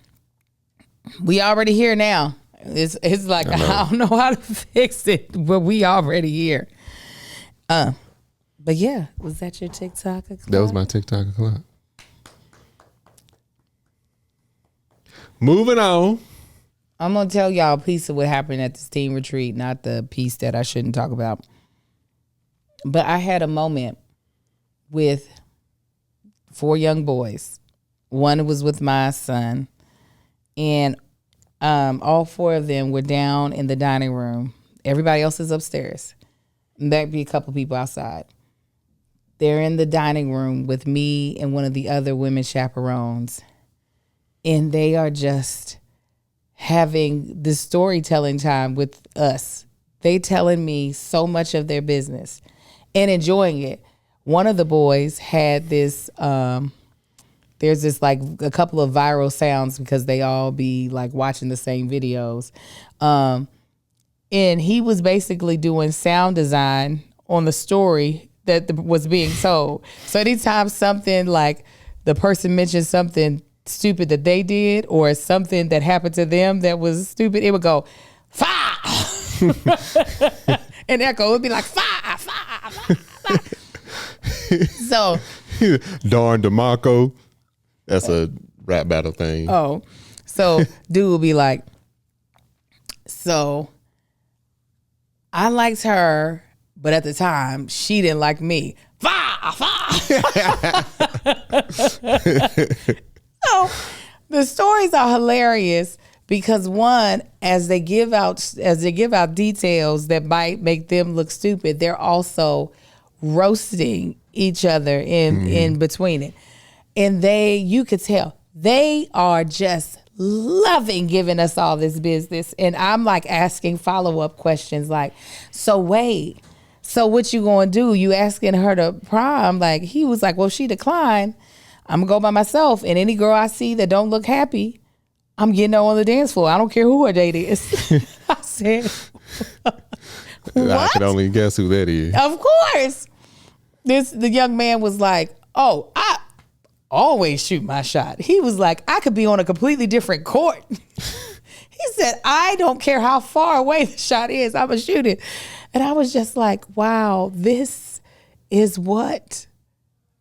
we already here now. It's like, I don't know how to fix it, but we already here. But yeah, was that your TikTok o'clock? That was my TikTok o'clock. Moving on. I'm going to tell y'all a piece of what happened at this teen retreat, not the piece that I shouldn't talk about. But I had a moment with 4 young boys. One was with my son. And all 4 of them were down in the dining room. Everybody else is upstairs. There'd be a couple people outside. They're in the dining room with me and one of the other women chaperones. And they are just having this storytelling time with us. They telling me so much of their business and enjoying it. One of the boys had this, there's this like a couple of viral sounds because they all be like watching the same videos. And he was basically doing sound design on the story that was being told. So anytime something like the person mentioned something stupid that they did or something that happened to them that was stupid, it would go, fire! And echo would be like, fire, fire, fire, fire. So. Darn DeMarco. That's a rap battle thing. Oh. So dude would be like, so I liked her, but at the time, she didn't like me. Fire, fire. So the stories are hilarious because one, as they give out details that might make them look stupid, they're also roasting each other in between it. And you could tell they are just loving giving us all this business. And I'm like asking follow-up questions like, so wait, so what you gonna do? You asking her to prom? Like, he was like, well, she declined. I'm gonna go by myself, and any girl I see that don't look happy, I'm getting her on the dance floor. I don't care who her date is. I said, what? I could only guess who that is. Of course. The young man was like, oh, I always shoot my shot. He was like, I could be on a completely different court. He said, I don't care how far away the shot is, I'm gonna shoot it. And I was just like, wow, this is what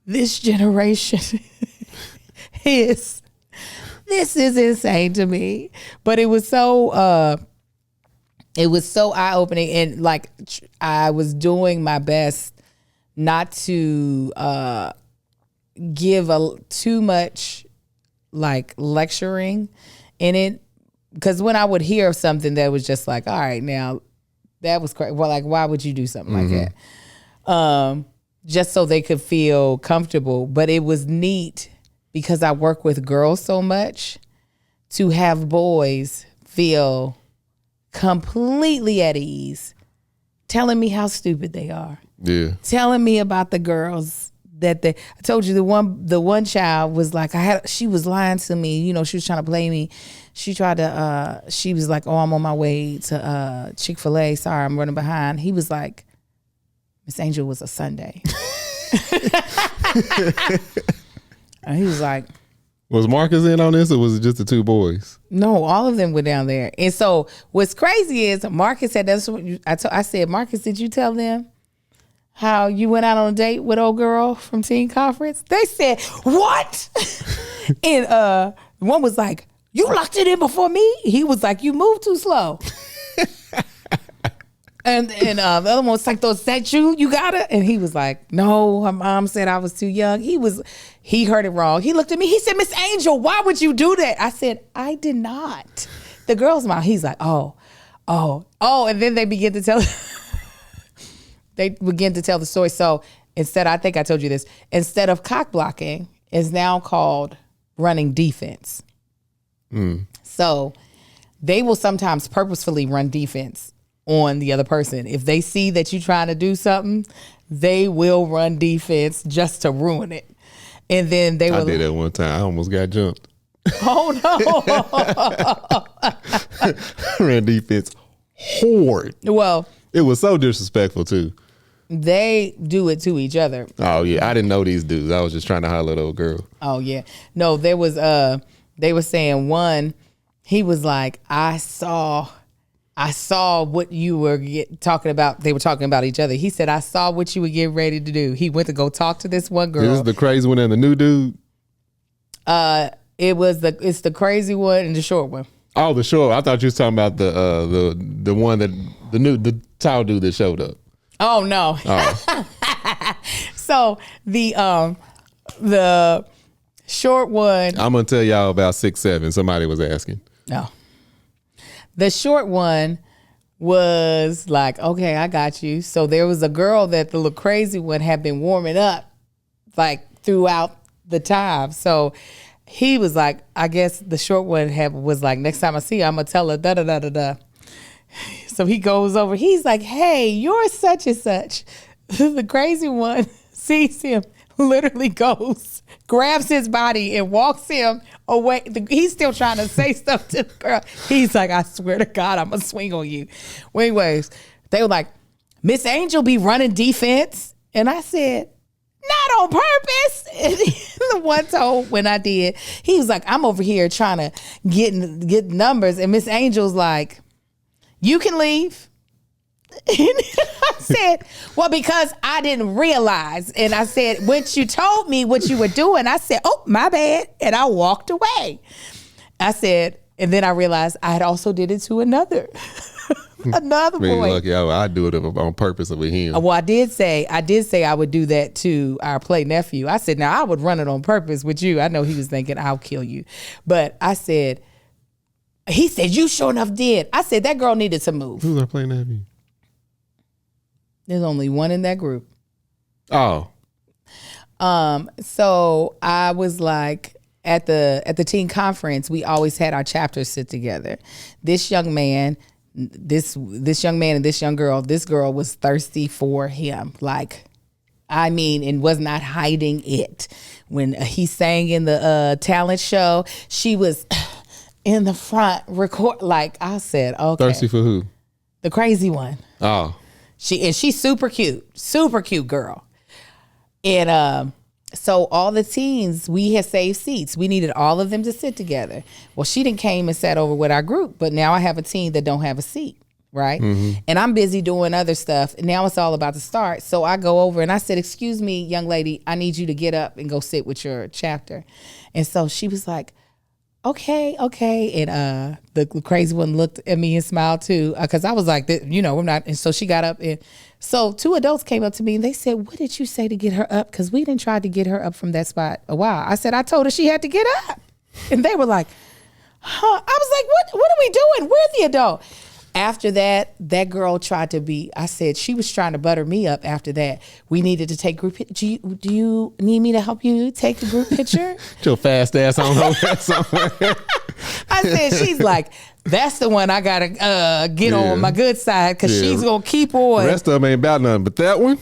this generation is. This is insane to me. But it was so eye-opening, and like I was doing my best not to give too much like lecturing in it, because when I would hear of something that was just like, all right, now that was crazy. Well, like, why would you do something like that? Just so they could feel comfortable. But it was neat because I work with girls so much to have boys feel completely at ease, telling me how stupid they are. Yeah. Telling me about the girls that I told you the one child was like, she was lying to me. You know, she was trying to play me. She tried to, she was like, oh, I'm on my way to Chick-fil-A. Sorry, I'm running behind. He was like, Miss Angel was a Sunday. And he was like, was Marcus in on this, or was it just the two boys? No, all of them were down there. And so what's crazy is Marcus said, that's what I said, Marcus, did you tell them how you went out on a date with old girl from teen conference? They said, what? And one was like, you locked it in before me? He was like, you moved too slow. And the other one was like, is that you? You got it? And he was like, no, her mom said I was too young. He heard it wrong. He looked at me. He said, Miss Angel, why would you do that? I said, I did not. The girl's mom. He's like, oh. And then they begin to tell the story. So instead, I think I told you this, instead of cock blocking, is now called running defense. So they will sometimes purposefully run defense on the other person. If they see that you're trying to do something, they will run defense just to ruin it. And then they will. I did that one time. I almost got jumped. Oh no. Ran defense hard. Well, it was so disrespectful too. They do it to each other. Oh yeah. I didn't know these dudes. I was just trying to holler at old girl. Oh yeah. No, there was they were saying one, he was like, I saw what you were talking about. They were talking about each other. He said, I saw what you were getting ready to do. He went to go talk to this one girl. This is the crazy one and the new dude? It's the crazy one and the short one. Oh, the short. I thought you was talking about the one that the tall dude that showed up. Oh no. Oh. So the short one. I'm gonna tell y'all about 6'7". Somebody was asking. No. The short one was like, okay, I got you. So there was a girl that the little crazy one had been warming up like throughout the time. So he was like, I guess the short one was like, next time I see her, I'm going to tell her da da da da da. So he goes over. He's like, hey, you're such and such. The crazy one sees him, literally goes, grabs his body and walks him away. He's still trying to say stuff to the girl. He's like, I swear to God, I'm going to swing on you. Well, anyways, they were like, Miss Angel be running defense. And I said, not on purpose. And the one told when I did, he was like, I'm over here trying to get numbers. And Miss Angel's like, you can leave. And I said, well, because I didn't realize. And I said, once you told me what you were doing, I said, oh, my bad. And I walked away. I said, and then I realized I had also did it to another boy. Lucky, I'd do it on purpose over him. Well, I did say I would do that to our play nephew. I said, now I would run it on purpose with you. I know he was thinking I'll kill you. But I said, he said, you sure enough did. I said, that girl needed to move. Who's our play nephew? There's only one in that group. Oh. So I was like, at the teen conference, we always had our chapters sit together. This young man and this young girl, this girl was thirsty for him. Like, I mean, and was not hiding it. When he sang in the talent show, she was in the front like I said, okay. Thirsty for who? The crazy one. Oh. She's super cute girl. And so all the teens, we had saved seats. We needed all of them to sit together. Well, she didn't came and sat over with our group, but now I have a teen that don't have a seat, right? Mm-hmm. And I'm busy doing other stuff. And now it's all about to start. So I go over and I said, excuse me, young lady, I need you to get up and go sit with your chapter. And so she was like, okay. And the crazy one looked at me and smiled too, because I was like, I'm not. And so she got up, and so two adults came up to me and they said, what did you say to get her up? Because we didn't try to get her up from that spot a while. I said, I told her she had to get up. And they were like, huh? I was like, what are we doing? We're the adult. After that, that girl tried to be, I said, she was trying to butter me up after that. We needed to take group picture. Do you need me to help you take the group picture? Your fast ass on over somewhere. I said, she's like, that's the one I got to get on my good side because she's going to keep on. The rest of them ain't about nothing, but that one.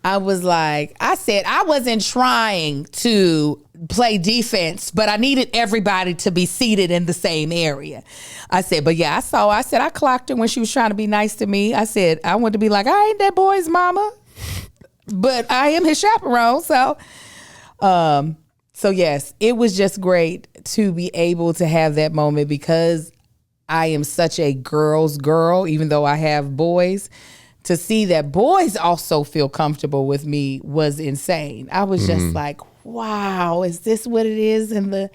I was like, I said, I wasn't trying to play defense, but I needed everybody to be seated in the same area. I said, but yeah, I said, I clocked her when she was trying to be nice to me. I said, I wanted to be like, I ain't that boy's mama, but I am his chaperone. So yes, it was just great to be able to have that moment because I am such a girl's girl, even though I have boys. To see that boys also feel comfortable with me was insane. I was just like, wow, is this what it is in the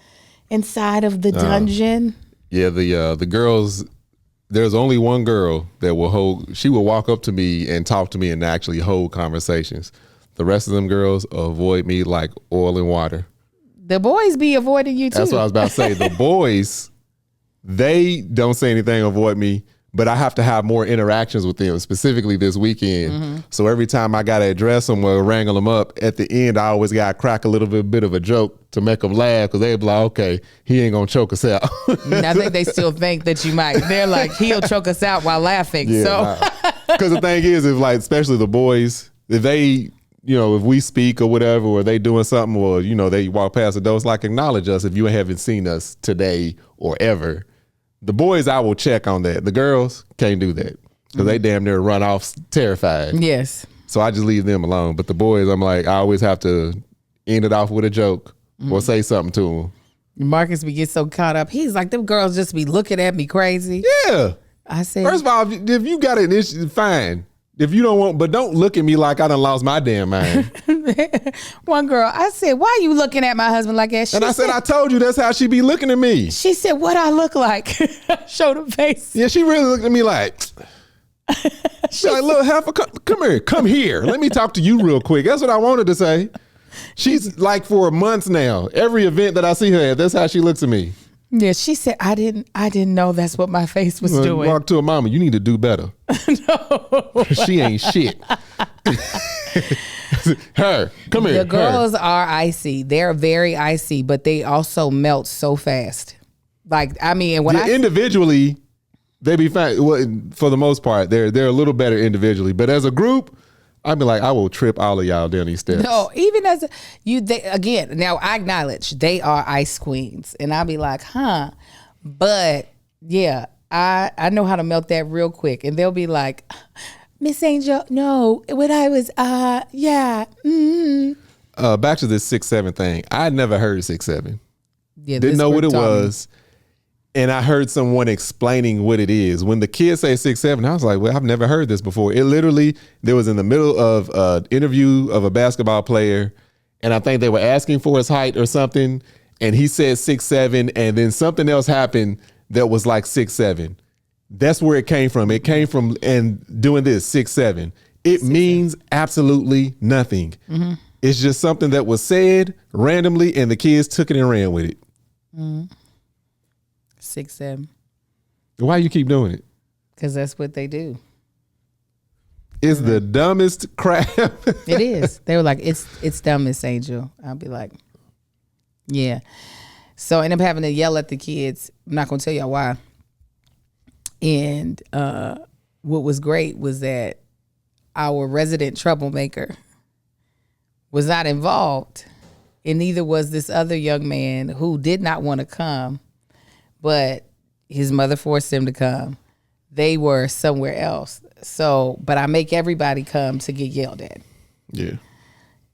inside of the dungeon? Yeah, the girls, there's only one girl that she will walk up to me and talk to me and actually hold conversations. The rest of them girls avoid me like oil and water. The boys be avoiding you too. That's what I was about to say. The boys, they don't say anything, avoid me. But I have to have more interactions with them, specifically this weekend. So every time I got to address them or wrangle them up, at the end, I always got to crack a little bit of a joke to make them laugh because they be like, okay, he ain't going to choke us out. I think they still think that you might. They're like, he'll choke us out while laughing. Because the thing is, if like, especially the boys, if they, if we speak or whatever, or they doing something or, they walk past the door, it's like acknowledge us if you haven't seen us today or ever. The boys, I will check on that. The girls can't do that because they damn near run off terrified. Yes. So I just leave them alone. But the boys, I'm like, I always have to end it off with a joke or say something to them. Marcus be get so caught up. He's like, them girls just be looking at me crazy. Yeah. I said, first of all, if you got an issue, fine. If you don't want, but don't look at me like I done lost my damn mind. One girl, I said, why are you looking at my husband like that? I said, I told you that's how she be looking at me. She said, what I look like? Showed her face. Yeah, she really looked at me like, she's like, little heifer, come here. Let me talk to you real quick. That's what I wanted to say. She's like for months now. Every event that I see her at, that's how she looks at me. Yeah, she said, I didn't know that's what my face was doing. Walk to her mama, you need to do better. No. She ain't shit. Her, come here. The girls are icy. They're very icy, but they also melt so fast. Like, I mean, when individually, they be fine. Well, for the most part, they're a little better individually. But as a group, I'd be like, I will trip all of y'all down these steps. No, even as again, now I acknowledge they are ice queens. And I'll be like, huh. But yeah, I know how to melt that real quick. And they'll be like, Miss Angel, no, when I was, yeah. Mm-hmm. Back to this 6'7" thing. I had never heard of 6'7". Yeah, didn't know what it was. And I heard someone explaining what it is. When the kids say 6'7", I was like, well, I've never heard this before. It literally, there was in the middle of an interview of a basketball player, and I think they were asking for his height or something, and he said 6'7", and then something else happened that was like 6'7". That's where it came from. It came from and doing this 6'7". It means absolutely nothing. Mm-hmm. It's just something that was said randomly, and the kids took it and ran with it. Mm-hmm. 6'7". Why you keep doing it? Because that's what they do. It's the dumbest crap. It is. They were like, it's dumb, Miss Angel. I'll be like, yeah. So I end up having to yell at the kids. I'm not gonna tell y'all why. And what was great was that our resident troublemaker was not involved, and neither was this other young man who did not want to come. But his mother forced him to come. They were somewhere else. So, but I make everybody come to get yelled at. Yeah.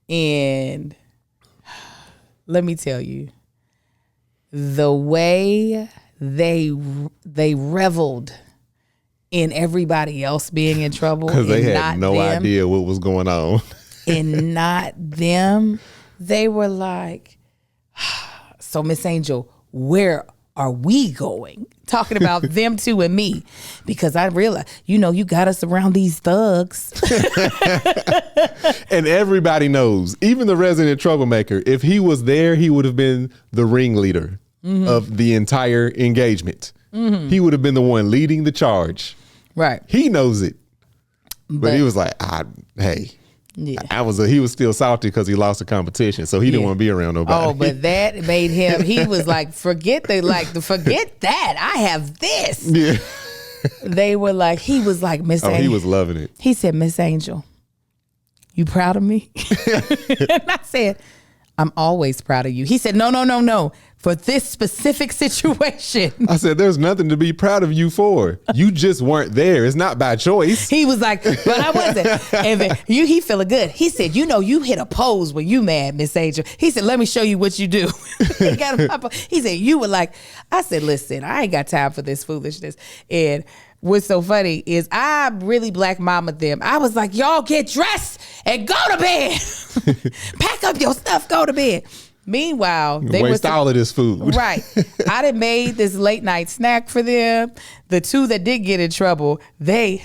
And let me tell you, the way they reveled in everybody else being in trouble. Because they had no idea what was going on. And not them. They were like, so Miss Angel, where are we going? Talking about them two and me, because I realized, you got us around these thugs. And everybody knows, even the resident troublemaker, if he was there, he would have been the ringleader of the entire engagement. He would have been the one leading the charge. Right. He knows it. But he was like, hey. Yeah. He was still salty because he lost the competition, so he didn't want to be around nobody. Oh, but that made him. He was like, forget that. I have this. Yeah. They were like, he was like, Miss. Oh, he was loving it. He said, Miss Angel, you proud of me? And I said, I'm always proud of you. He said, no. For this specific situation. I said, there's nothing to be proud of you for. You just weren't there. It's not by choice. He was like, but I wasn't. And then he feeling good. He said, you hit a pose when you mad, Miss Angel. He said, let me show you what you do. He said, you were like, I said, listen, I ain't got time for this foolishness. And what's so funny is I really black mamaed them. I was like, y'all get dressed and go to bed. Pack up your stuff, go to bed. Meanwhile, they waste all of this food. Right. I done made this late night snack for them. The two that did get in trouble, they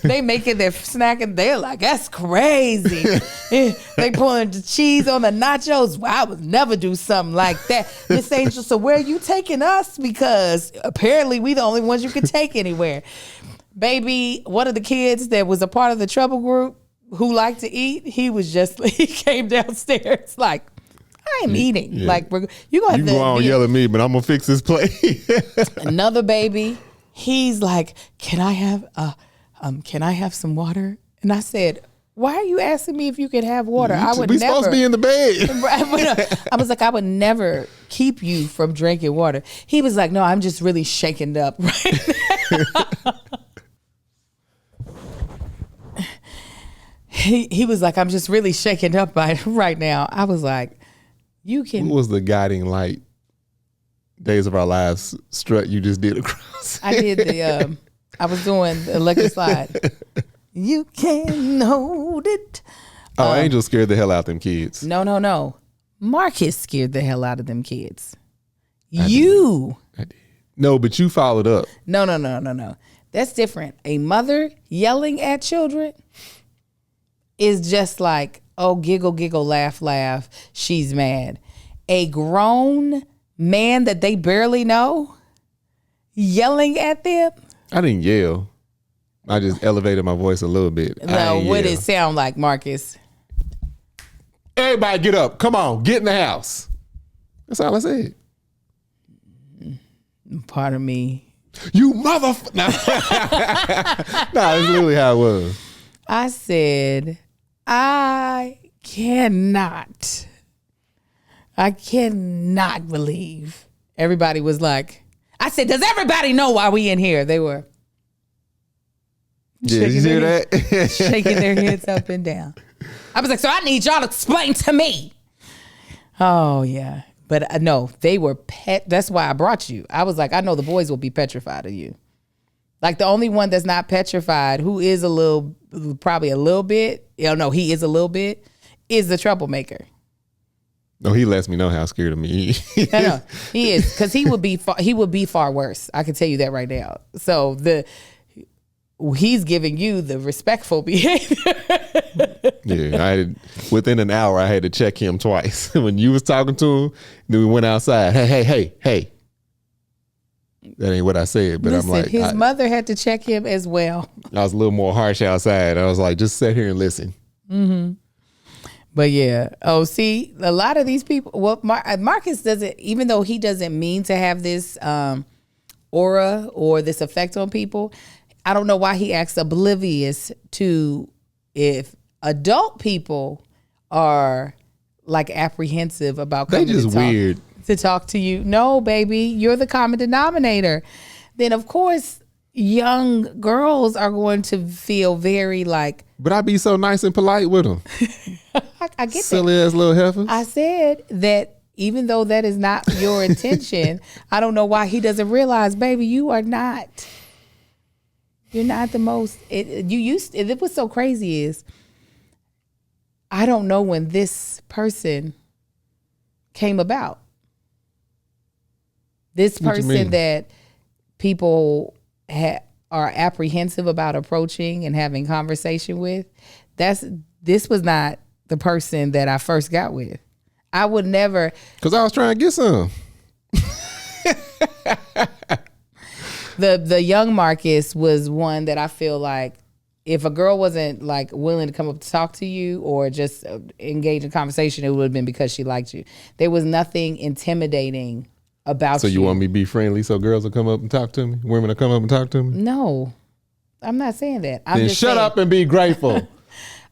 making their snack and they're like, that's crazy. They pulling the cheese on the nachos. Well, I would never do something like that. Miss Angel, so where are you taking us? Because apparently we the only ones you can take anywhere. Baby, one of the kids that was a part of the trouble group who liked to eat, he came downstairs like, I am eating. Yeah. Like you gonna have to go on yell at me, but I'm gonna fix this plate. Another baby, he's like, can I have some water? And I said, why are you asking me if you could have water? We supposed to be in the bed. I was like, I would never keep you from drinking water. He was like, no, I'm just really shaken up right now. He was like, I'm just really shaken up by it right now. I was like, you can. What was the guiding light? Days of Our Lives strut you just did across. I did I was doing the electric slide. You can hold it. Oh, Angel scared the hell out of them kids. No. Marcus scared the hell out of them kids. I did. No, but you followed up. No. That's different. A mother yelling at children is just like, oh, giggle, giggle, laugh, laugh. She's mad. A grown man that they barely know yelling at them. I didn't yell. I just elevated my voice a little bit. No, what did it sound like, Marcus? Everybody get up. Come on, get in the house. That's all I said. Pardon me. You motherfucker. No, that's literally how it was. I said, I cannot believe. Everybody was like, I said, does everybody know why we in here? They were. Yeah, did you hear that? Shaking their heads up and down. I was like, so I need y'all to explain to me. Oh, yeah. But no, they were that's why I brought you. I was like, I know the boys will be petrified of you. Like the only one that's not petrified, who is probably a little bit, he is a little bit, is the troublemaker. No, he lets me know how scared of me he is. No, he is, because he would be far worse. I can tell you that right now. So he's giving you the respectful behavior. Yeah, within an hour, I had to check him twice. When you was talking to him, then we went outside. Hey. That ain't what I said, but listen, I'm like. His mother had to check him as well. I was a little more harsh outside. I was like, just sit here and listen. Mm-hmm. But yeah. Oh, see, a lot of these people, well, Marcus doesn't, even though he doesn't mean to have this aura or this effect on people, I don't know why he acts oblivious to if adult people are like apprehensive about coming to talk to you. No, baby, you're the common denominator. Then of course young girls are going to feel very like. But I be so nice and polite with them. I get silly that. Ass little heifers. I said that even though that is not your intention, I don't know why he doesn't realize, baby, you're not the most. What's so crazy is I don't know when this person came about. This person that people are apprehensive about approaching and having conversation with, this was not the person that I first got with. I would never. Because I was trying to get some. The young Marcus was one that I feel like if a girl wasn't like willing to come up to talk to you or just engage in conversation, it would have been because she liked you. There was nothing intimidating about you. So you want me to be friendly so girls will come up and talk to me? Women will come up and talk to me? No, I'm not saying that. I'm then just shut saying, up and be grateful.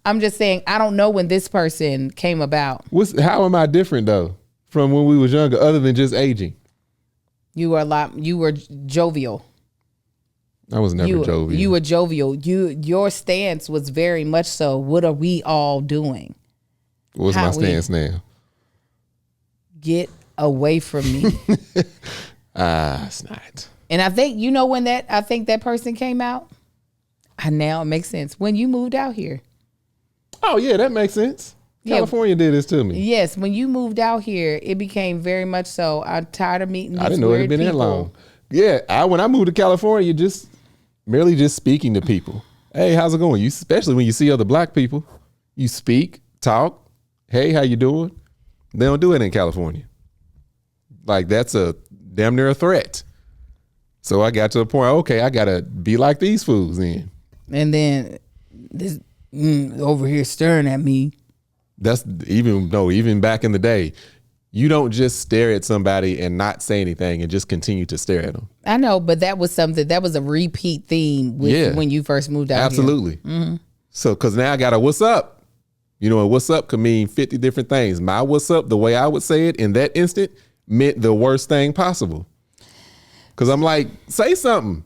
I'm just saying I don't know when this person came about. How am I different though from when we was younger, other than just aging? You were jovial. I was never jovial. You were jovial. Your stance was very much so, what are we all doing? What's my stance now? Get away from me. It's not. And I think, when I think that person came out? Now it makes sense. When you moved out here. Oh, yeah, that makes sense. California did this to me. Yes, when you moved out here, it became very much so. I'm tired of meeting these I didn't know it had been that long. Yeah, when I moved to California, merely just speaking to people. Hey, how's it going? Especially when you see other black people, you speak, talk. Hey, how you doing? They don't do it in California. Like that's a damn near a threat. So I got to the point, okay, I gotta be like these fools then. And then this over here staring at me. That's even back in the day, you don't just stare at somebody and not say anything and just continue to stare at them. I know, but that was a repeat theme when you first moved out. Absolutely. Here. Mm-hmm. So, cause now I got a what's up. What's up could mean 50 different things. My what's up, the way I would say it in that instant, meant the worst thing possible. Cause I'm like, say something.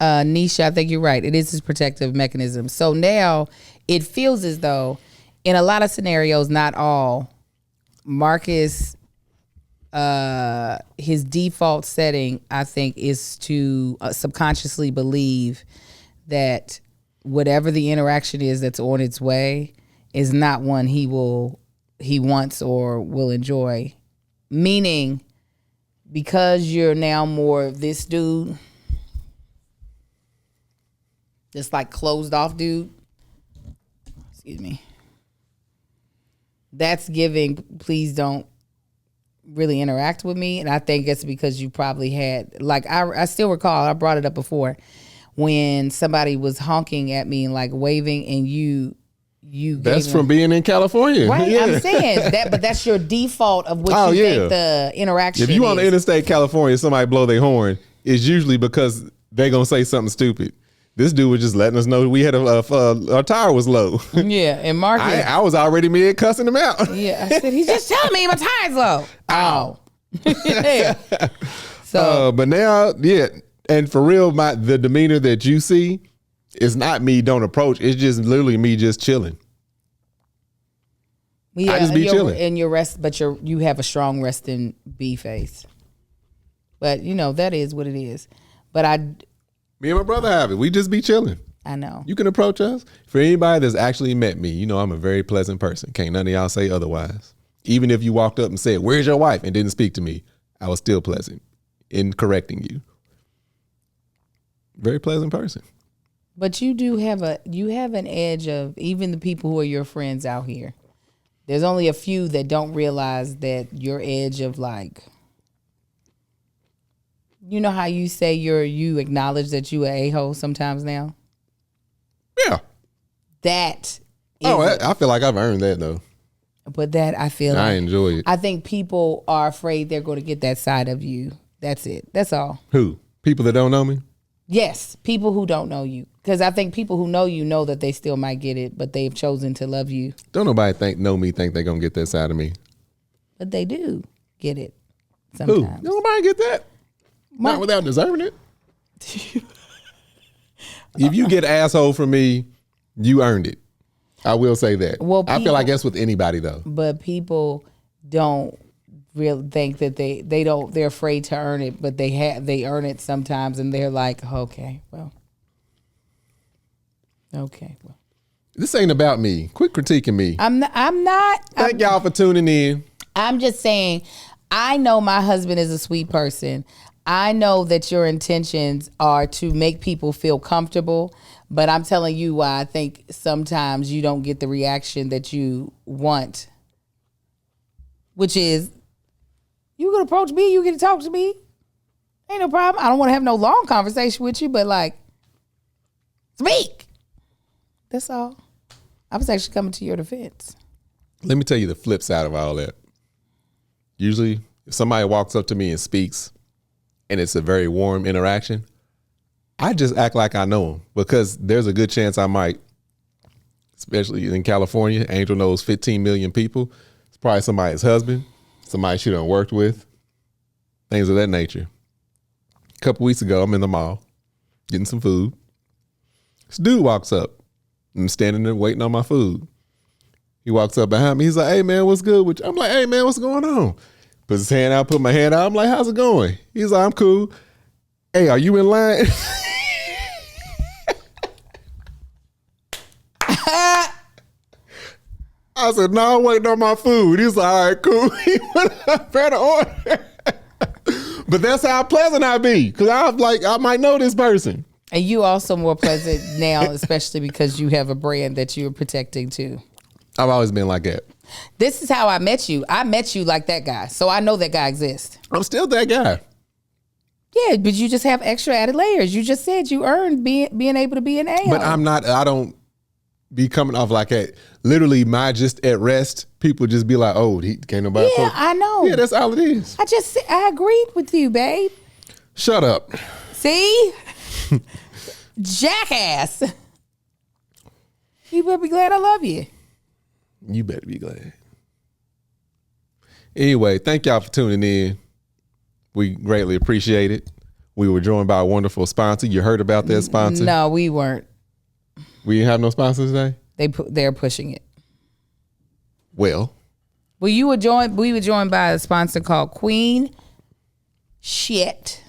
Nisha, I think you're right. It is his protective mechanism. So now it feels as though in a lot of scenarios, not all, Marcus, his default setting, I think, is to subconsciously believe that whatever the interaction is that's on its way is not one he wants or will enjoy. Meaning, because you're now more of this dude, this like closed off dude, excuse me, that's giving, please don't really interact with me. And I think it's because you probably had, like, I still recall, I brought it up before, when somebody was honking at me and like waving and you that's from being in California. Right, yeah. I'm saying that, but that's your default of what you think the interaction is. If you on the interstate California, somebody blow their horn, it's usually because they gonna say something stupid. This dude was just letting us know we had our tire was low. Yeah, and Marcus, I was already mid cussing him out. Yeah, I said he's just telling me my tire's low. Oh, yeah. So, but now, yeah, and for real, the demeanor that you see is not me don't approach. It's just literally me just chilling. Yeah, I just be chilling. And your rest, but you have a strong resting B face. But that is what it is. But me and my brother have it. We just be chilling. I know. You can approach us. For anybody that's actually met me, I'm a very pleasant person. Can't none of y'all say otherwise. Even if you walked up and said, "Where's your wife?" and didn't speak to me, I was still pleasant in correcting you. Very pleasant person. But you have an edge of even the people who are your friends out here. There's only a few that don't realize that your edge of like, how you say you acknowledge that you an a-hole sometimes now? Yeah. That is I feel like I've earned that though. But that I feel I enjoy it. I think people are afraid they're going to get that side of you. That's it. That's all. Who? People that don't know me? Yes, people who don't know you. Because I think people who know you know that they still might get it, but they've chosen to love you. Don't nobody think they're going to get that side of me. But they do get it sometimes. Who? Don't nobody get that. Not without deserving it. If you get asshole from me, you earned it. I will say that. Well, I feel like that's with anybody though. But people don't really think that they're afraid to earn it, but they earn it sometimes and they're like, okay, well. This ain't about me. Quit critiquing me. I'm not. Thank y'all for tuning in. I'm just saying, I know my husband is a sweet person. I know that your intentions are to make people feel comfortable, but I'm telling you why I think sometimes you don't get the reaction that you want, which is, you can approach me, you can talk to me. Ain't no problem. I don't want to have no long conversation with you, but like, speak. That's all. I was actually coming to your defense. Let me tell you the flip side of all that. Usually, if somebody walks up to me and speaks, and it's a very warm interaction, I just act like I know them because there's a good chance I might, especially in California. Angel knows 15 million people. It's probably somebody's husband, somebody she done worked with, things of that nature. A couple weeks ago, I'm in the mall getting some food. This dude walks up. I'm standing there waiting on my food. He walks up behind me. He's like, hey, man, what's good with you? I'm like, hey, man, what's going on? Puts his hand out, put my hand out. I'm like, how's it going? He's like, I'm cool. Hey, are you in line? I said, no, I'm waiting on my food. He's like, all right, cool. He went up there to order. But that's how pleasant I be. Because I'm like, I might know this person. And you also more pleasant now, especially because you have a brand that you're protecting too. I've always been like that. This is how I met you. I met you like that guy. So I know that guy exists. I'm still that guy. Yeah, but you just have extra added layers. You just said you earned being able to be an A. But I don't be coming off like that. Literally, my just at rest, people just be like, oh, he can't nobody. Yeah, I know. Yeah, that's all it is. I agreed with you, babe. Shut up. See? Jackass. You better be glad I love you. You better be glad. Anyway, thank y'all for tuning in. We greatly appreciate it. We were joined by a wonderful sponsor. You heard about that sponsor? No, we weren't. We didn't have no sponsors today? They're pushing it. Well, we were joined by a sponsor called Queen Shit.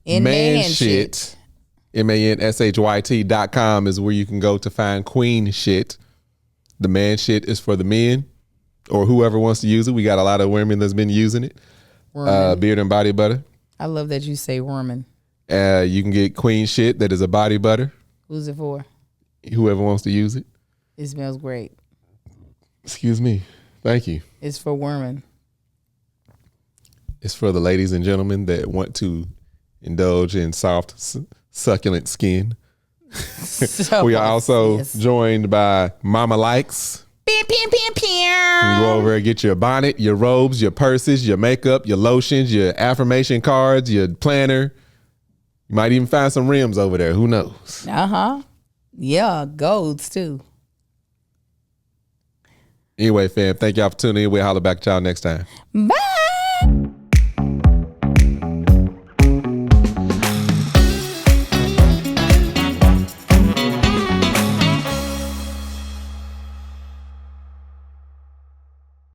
Man Shit. MANSHYT.com is where you can go to find Queen Shit. The man shit is for the men or whoever wants to use it. We got a lot of women that's been using it. Beard and body butter. I love that you say woman. You can get Queen Shit that is a body butter. Who's it for? Whoever wants to use it. It smells great. Excuse me. Thank you. It's for women. It's for the ladies and gentlemen that want to indulge in soft, succulent skin. So we are also joined by Mama Likes. Pew, pew, pew, pew. You can go over and get your bonnet, your robes, your purses, your makeup, your lotions, your affirmation cards, your planner. You might even find some rims over there. Who knows? Yeah, golds too. Anyway, fam, thank y'all for tuning in. We'll holler back at y'all next time. Bye.